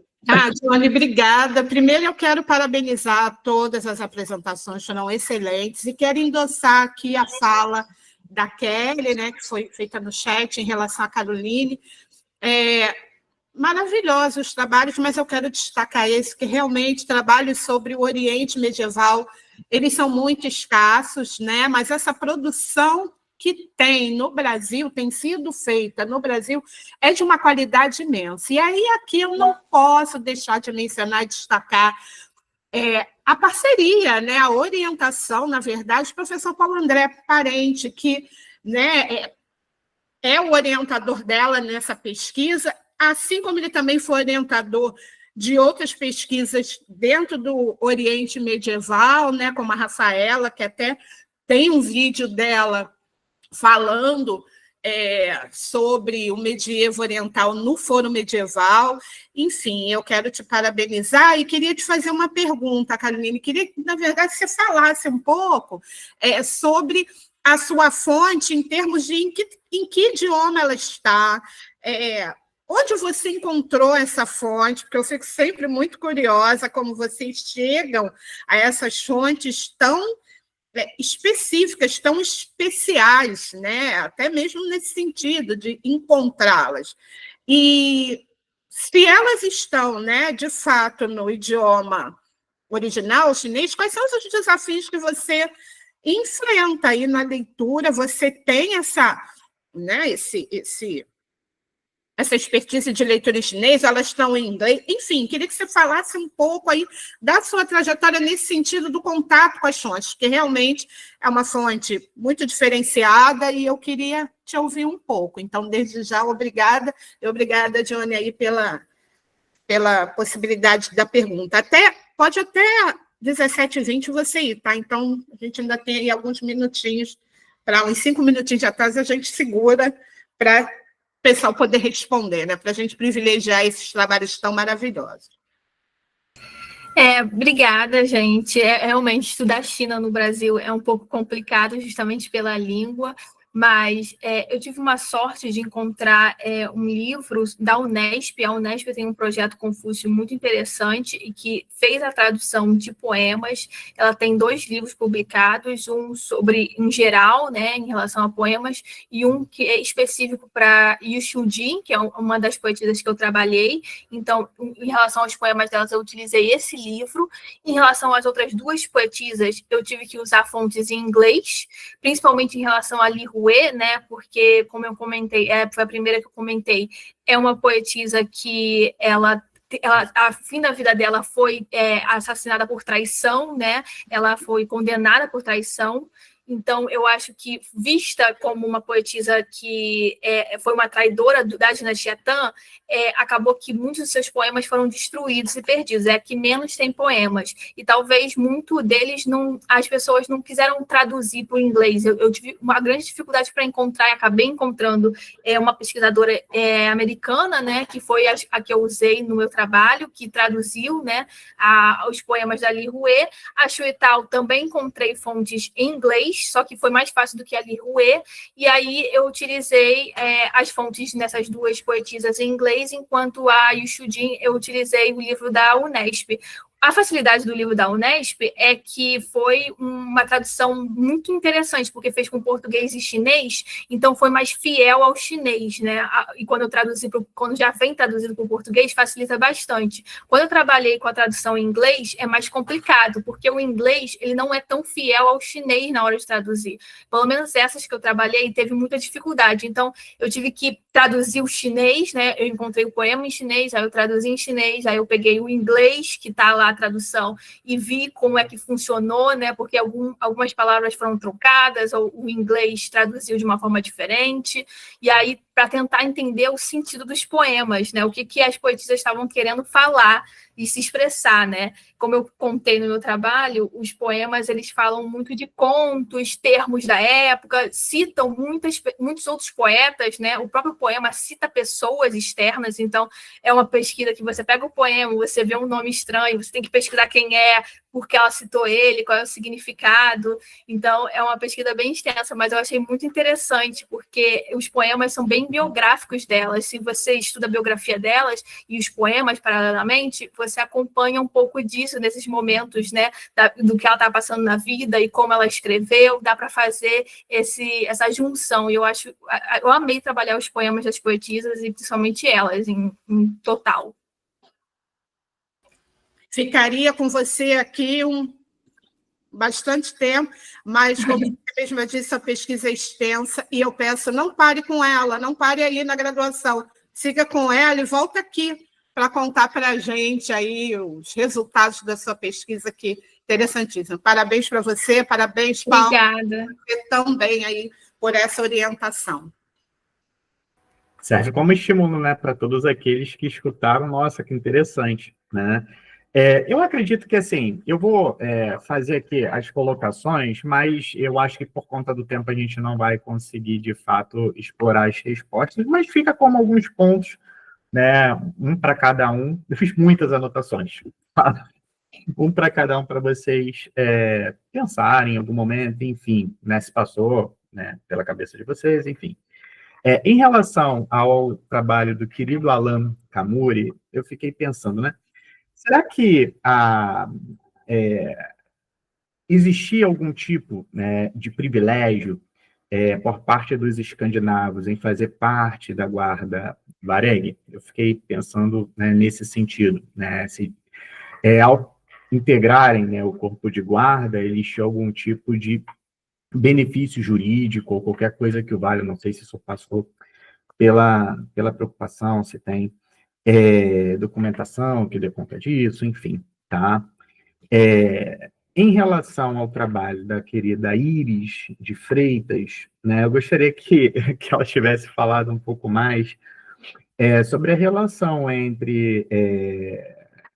Johnny, obrigada. Primeiro, eu quero parabenizar todas as apresentações, foram excelentes, e quero endossar aqui a fala da Kelly, né, que foi feita no chat em relação à Caroline. Maravilhosos os trabalhos, mas eu quero destacar esse, que realmente trabalhos sobre o Oriente Medieval, eles são muito escassos, né, mas essa produção que tem sido feita no Brasil, é de uma qualidade imensa. E aí, aqui, eu não posso deixar de mencionar e destacar a parceria, né, a orientação, na verdade, do professor Paulo André Parente, que, né, é o orientador dela nessa pesquisa, assim como ele também foi orientador de outras pesquisas dentro do Oriente Medieval, né, como a Rafaela, que até tem um vídeo dela falando sobre o medievo oriental no Foro Medieval. Enfim, eu quero te parabenizar e queria te fazer uma pergunta, Caroline. Queria que, na verdade, você falasse um pouco sobre a sua fonte em termos de em que idioma ela está, onde você encontrou essa fonte, porque eu fico sempre muito curiosa como vocês chegam a essas fontes tão específicas, tão especiais, né? Até mesmo nesse sentido de encontrá-las. E se elas estão, né, de fato, no idioma original chinês, quais são os desafios que você enfrenta aí na leitura? Você tem essa expertise de leitura em chinês, elas estão em inglês, enfim, queria que você falasse um pouco aí da sua trajetória nesse sentido do contato com as fontes, que realmente é uma fonte muito diferenciada e eu queria te ouvir um pouco. Então, desde já, obrigada, e obrigada, Johnny, aí pela possibilidade da pergunta. Pode até 17h20 você ir, tá? Então, a gente ainda tem aí alguns minutinhos, para uns 5 minutinhos de atrás, a gente segura para pessoal poder responder, né? Para a gente privilegiar esses trabalhos tão maravilhosos. Obrigada, gente. Realmente, estudar China no Brasil é um pouco complicado, justamente pela língua, mas eu tive uma sorte de encontrar um livro da Unesp. A Unesp tem um projeto Confúcio muito interessante e que fez a tradução de poemas. Ela tem 2 livros publicados, um sobre, em geral, né, em relação a poemas, e um que é específico para Yu Shujin, que é uma das poetisas que eu trabalhei. Então, em relação aos poemas delas, eu utilizei esse livro. Em relação às outras 2 poetisas, eu tive que usar fontes em inglês, principalmente em relação a Li Rue, né? Porque, como eu comentei, foi a primeira que eu comentei, é uma poetisa que a fim da vida dela foi assassinada por traição, né? Ela foi condenada por traição. Então, eu acho que, vista como uma poetisa que foi uma traidora da dinastia Tang, acabou que muitos dos seus poemas foram destruídos e perdidos. É a que menos tem poemas. E talvez muito deles as pessoas não quiseram traduzir para o inglês. Eu tive uma grande dificuldade para encontrar, e acabei encontrando uma pesquisadora americana, né, que foi a que eu usei no meu trabalho, que traduziu, né, os poemas da Li Rue. A Shui Tao também encontrei fontes em inglês, só que foi mais fácil do que a Li Rue, e aí eu utilizei as fontes nessas 2 poetisas em inglês, enquanto a Yu Shujin eu utilizei o livro da Unesp. A facilidade do livro da Unesp é que foi uma tradução muito interessante, porque fez com português e chinês, então foi mais fiel ao chinês, né? E quando já vem traduzido para o português, facilita bastante. Quando eu trabalhei com a tradução em inglês, é mais complicado, porque o inglês ele não é tão fiel ao chinês na hora de traduzir. Pelo menos essas que eu trabalhei, teve muita dificuldade. Então, eu tive que traduzir o chinês, né? Eu encontrei o poema em chinês, aí eu traduzi em chinês, aí eu peguei o inglês, que está lá a tradução, e vi como é que funcionou, né? Porque algumas palavras foram trocadas, ou o inglês traduziu de uma forma diferente, e aí para tentar entender o sentido dos poemas, né? O que as poetisas estavam querendo falar e se expressar, né? Como eu contei no meu trabalho, os poemas eles falam muito de contos, termos da época, citam muitos outros poetas, né? O próprio poema cita pessoas externas, então é uma pesquisa que você pega o poema, você vê um nome estranho, você tem que pesquisar quem é, por que ela citou ele, qual é o significado. Então, é uma pesquisa bem extensa, mas eu achei muito interessante, porque os poemas são bem biográficos delas. Se você estuda a biografia delas e os poemas, paralelamente, você acompanha um pouco disso nesses momentos, né, do que ela está passando na vida e como ela escreveu, dá para fazer essa junção. E eu amei trabalhar os poemas das poetisas, e principalmente elas, em total. Ficaria com você aqui bastante tempo, mas, como você mesma disse, a pesquisa é extensa, e eu peço, não pare com ela, não pare aí na graduação, siga com ela e volta aqui para contar para a gente aí os resultados da sua pesquisa, que interessantíssimo. Parabéns para você, parabéns, Paulo. Obrigada. Você também aí por essa orientação. Serve como estímulo, né, para todos aqueles que escutaram. Nossa, que interessante, né? Eu acredito que, assim, eu vou fazer aqui as colocações, mas eu acho que por conta do tempo a gente não vai conseguir, de fato, explorar as respostas, mas fica como alguns pontos, né, um para cada um. Eu fiz muitas anotações, um para cada um, para vocês pensarem em algum momento, enfim, né, se passou, né, pela cabeça de vocês, enfim. Em relação ao trabalho do querido Alan Kamuri, eu fiquei pensando, né, será que existia algum tipo, né, de privilégio por parte dos escandinavos em fazer parte da guarda Varig? Eu fiquei pensando, né, nesse sentido, né, se ao integrarem, né, o corpo de guarda, eles tinham algum tipo de benefício jurídico ou qualquer coisa que o valha, não sei se isso passou pela preocupação, se tem documentação que dê conta disso, enfim, tá? Em relação ao trabalho da querida Iris de Freitas, né, eu gostaria que ela tivesse falado um pouco mais sobre a relação entre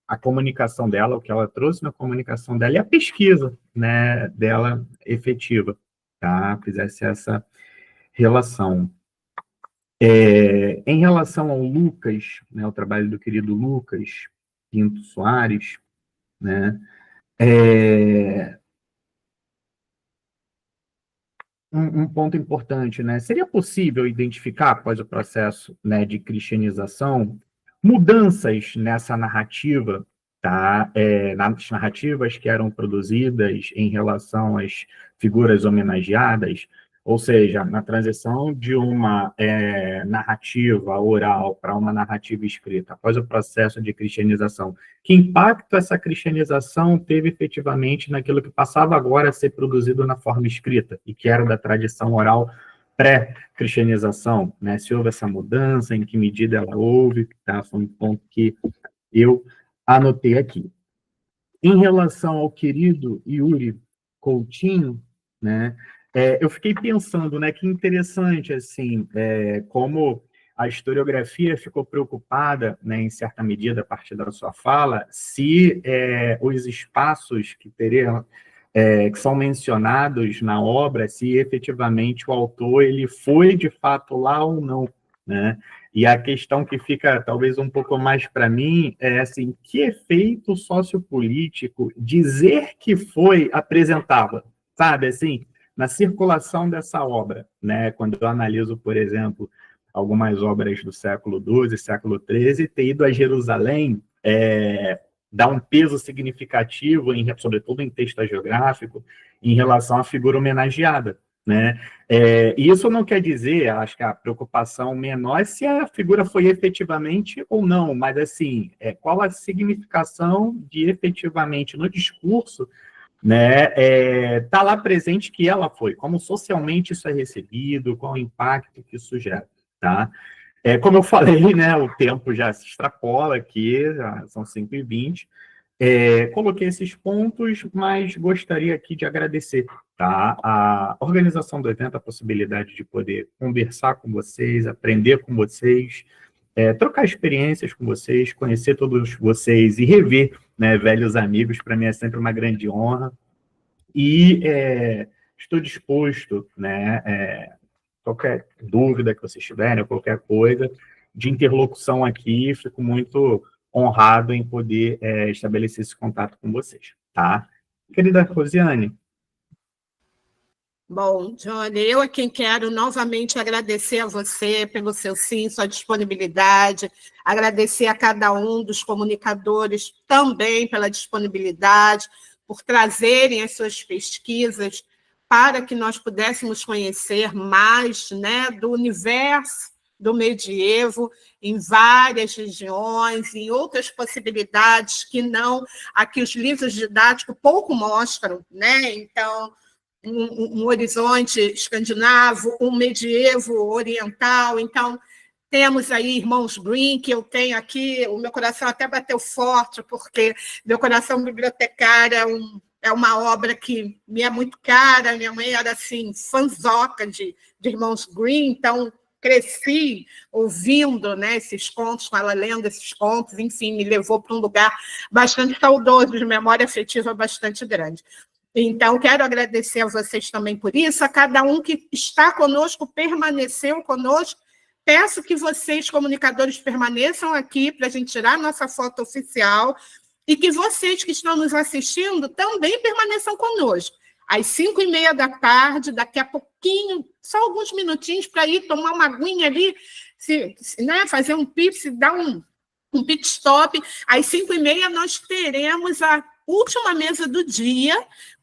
a comunicação dela, o que ela trouxe na comunicação dela, e a pesquisa, né, dela efetiva, tá? Fizesse essa relação. Em relação ao Lucas, né, o trabalho do querido Lucas Pinto Soares, né, um ponto importante, né? Seria possível identificar, após o processo, né, de cristianização, mudanças nessa narrativa, tá? Nas narrativas que eram produzidas em relação às figuras homenageadas, ou seja, na transição de uma narrativa oral para uma narrativa escrita, após o processo de cristianização. Que impacto essa cristianização teve efetivamente naquilo que passava agora a ser produzido na forma escrita, e que era da tradição oral pré-cristianização, né? Se houve essa mudança, em que medida ela houve, tá? Foi um ponto que eu anotei aqui. Em relação ao querido Yuri Coutinho, né? Eu fiquei pensando, né? Que interessante, assim, como a historiografia ficou preocupada, né, em certa medida, a partir da sua fala, se os espaços que teriam, que são mencionados na obra, se efetivamente o autor ele foi de fato lá ou não, né? E a questão que fica talvez um pouco mais para mim é assim, que efeito sociopolítico dizer que foi apresentava, sabe, assim, na circulação dessa obra, né? Quando eu analiso, por exemplo, algumas obras do século XII, século XIII, ter ido a Jerusalém dá um peso significativo, sobretudo em texto geográfico, em relação à figura homenageada, né? Isso não quer dizer, acho que a preocupação menor é se a figura foi efetivamente ou não, mas assim, qual a significação de efetivamente no discurso, né, tá lá presente que ela foi, como socialmente isso é recebido, qual o impacto que isso gera, tá? Como eu falei, né, o tempo já se extrapola aqui, já são 5h20, coloquei esses pontos, mas gostaria aqui de agradecer, tá, a organização do evento, a possibilidade de poder conversar com vocês, aprender com vocês, trocar experiências com vocês, conhecer todos vocês e rever, né, velhos amigos, para mim é sempre uma grande honra. E estou disposto, né, qualquer dúvida que vocês tiverem, qualquer coisa de interlocução aqui, fico muito honrado em poder estabelecer esse contato com vocês, tá? Querida Rosiane. Bom, Johnny, eu é quem quero novamente agradecer a você pelo seu sim, sua disponibilidade, agradecer a cada um dos comunicadores também pela disponibilidade, por trazerem as suas pesquisas para que nós pudéssemos conhecer mais, né, do universo do medievo em várias regiões, em outras possibilidades que não, aqui os livros didáticos pouco mostram, né? Então, um horizonte escandinavo, um medievo oriental. Então, temos aí Irmãos Grimm, que eu tenho aqui, o meu coração até bateu forte, porque meu coração bibliotecário é uma obra que me é muito cara, minha mãe era, assim, fanzoca de Irmãos Grimm, então cresci ouvindo, né, esses contos, com ela lendo esses contos, enfim, me levou para um lugar bastante saudoso, de memória afetiva bastante grande. Então, quero agradecer a vocês também por isso, a cada um que está conosco, permaneceu conosco. Peço que vocês, comunicadores, permaneçam aqui para a gente tirar a nossa foto oficial e que vocês que estão nos assistindo também permaneçam conosco. Às 5h30 da tarde, daqui a pouquinho, só alguns minutinhos para ir tomar uma aguinha ali, né, fazer um pit, dar um pit stop. Às 5h30 nós teremos a última mesa do dia,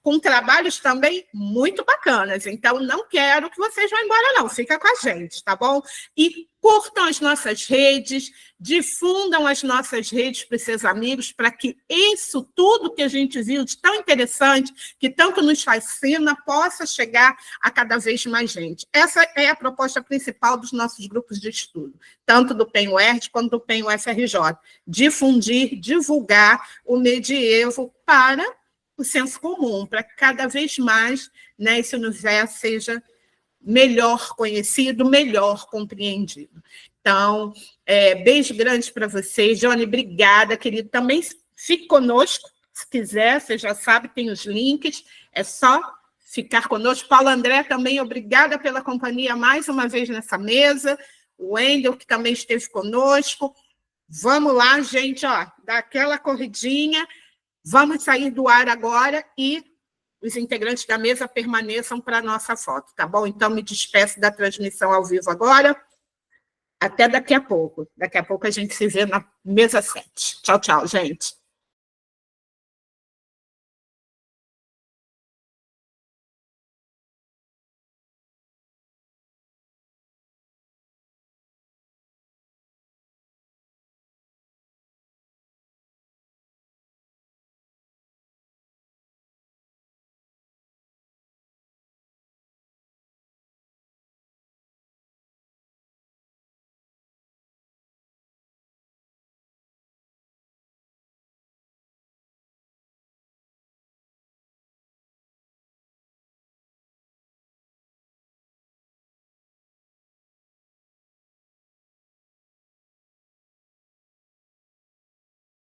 com trabalhos também muito bacanas. Então, não quero que vocês vão embora, não. Fica com a gente, tá bom? E curtam as nossas redes, difundam as nossas redes para os seus amigos, para que isso tudo que a gente viu de tão interessante, que tanto nos fascina, possa chegar a cada vez mais gente. Essa é a proposta principal dos nossos grupos de estudo, tanto do PEN-UERJ quanto do PEN-UFRJ. Difundir, divulgar o medievo para o senso comum, para que cada vez mais, né, esse universo seja melhor conhecido, melhor compreendido. Então, beijo grande para vocês. Johnny, obrigada, querido. Também fique conosco, se quiser, você já sabe, tem os links, é só ficar conosco. Paulo André, também obrigada pela companhia mais uma vez nessa mesa. o Wendel, que também esteve conosco. Vamos lá, gente, ó, dá aquela corridinha. Vamos sair do ar agora e os integrantes da mesa permaneçam para a nossa foto, tá bom? Então, me despeço da transmissão ao vivo agora. Até daqui a pouco. Daqui a pouco a gente se vê na mesa 7. Tchau, tchau, gente.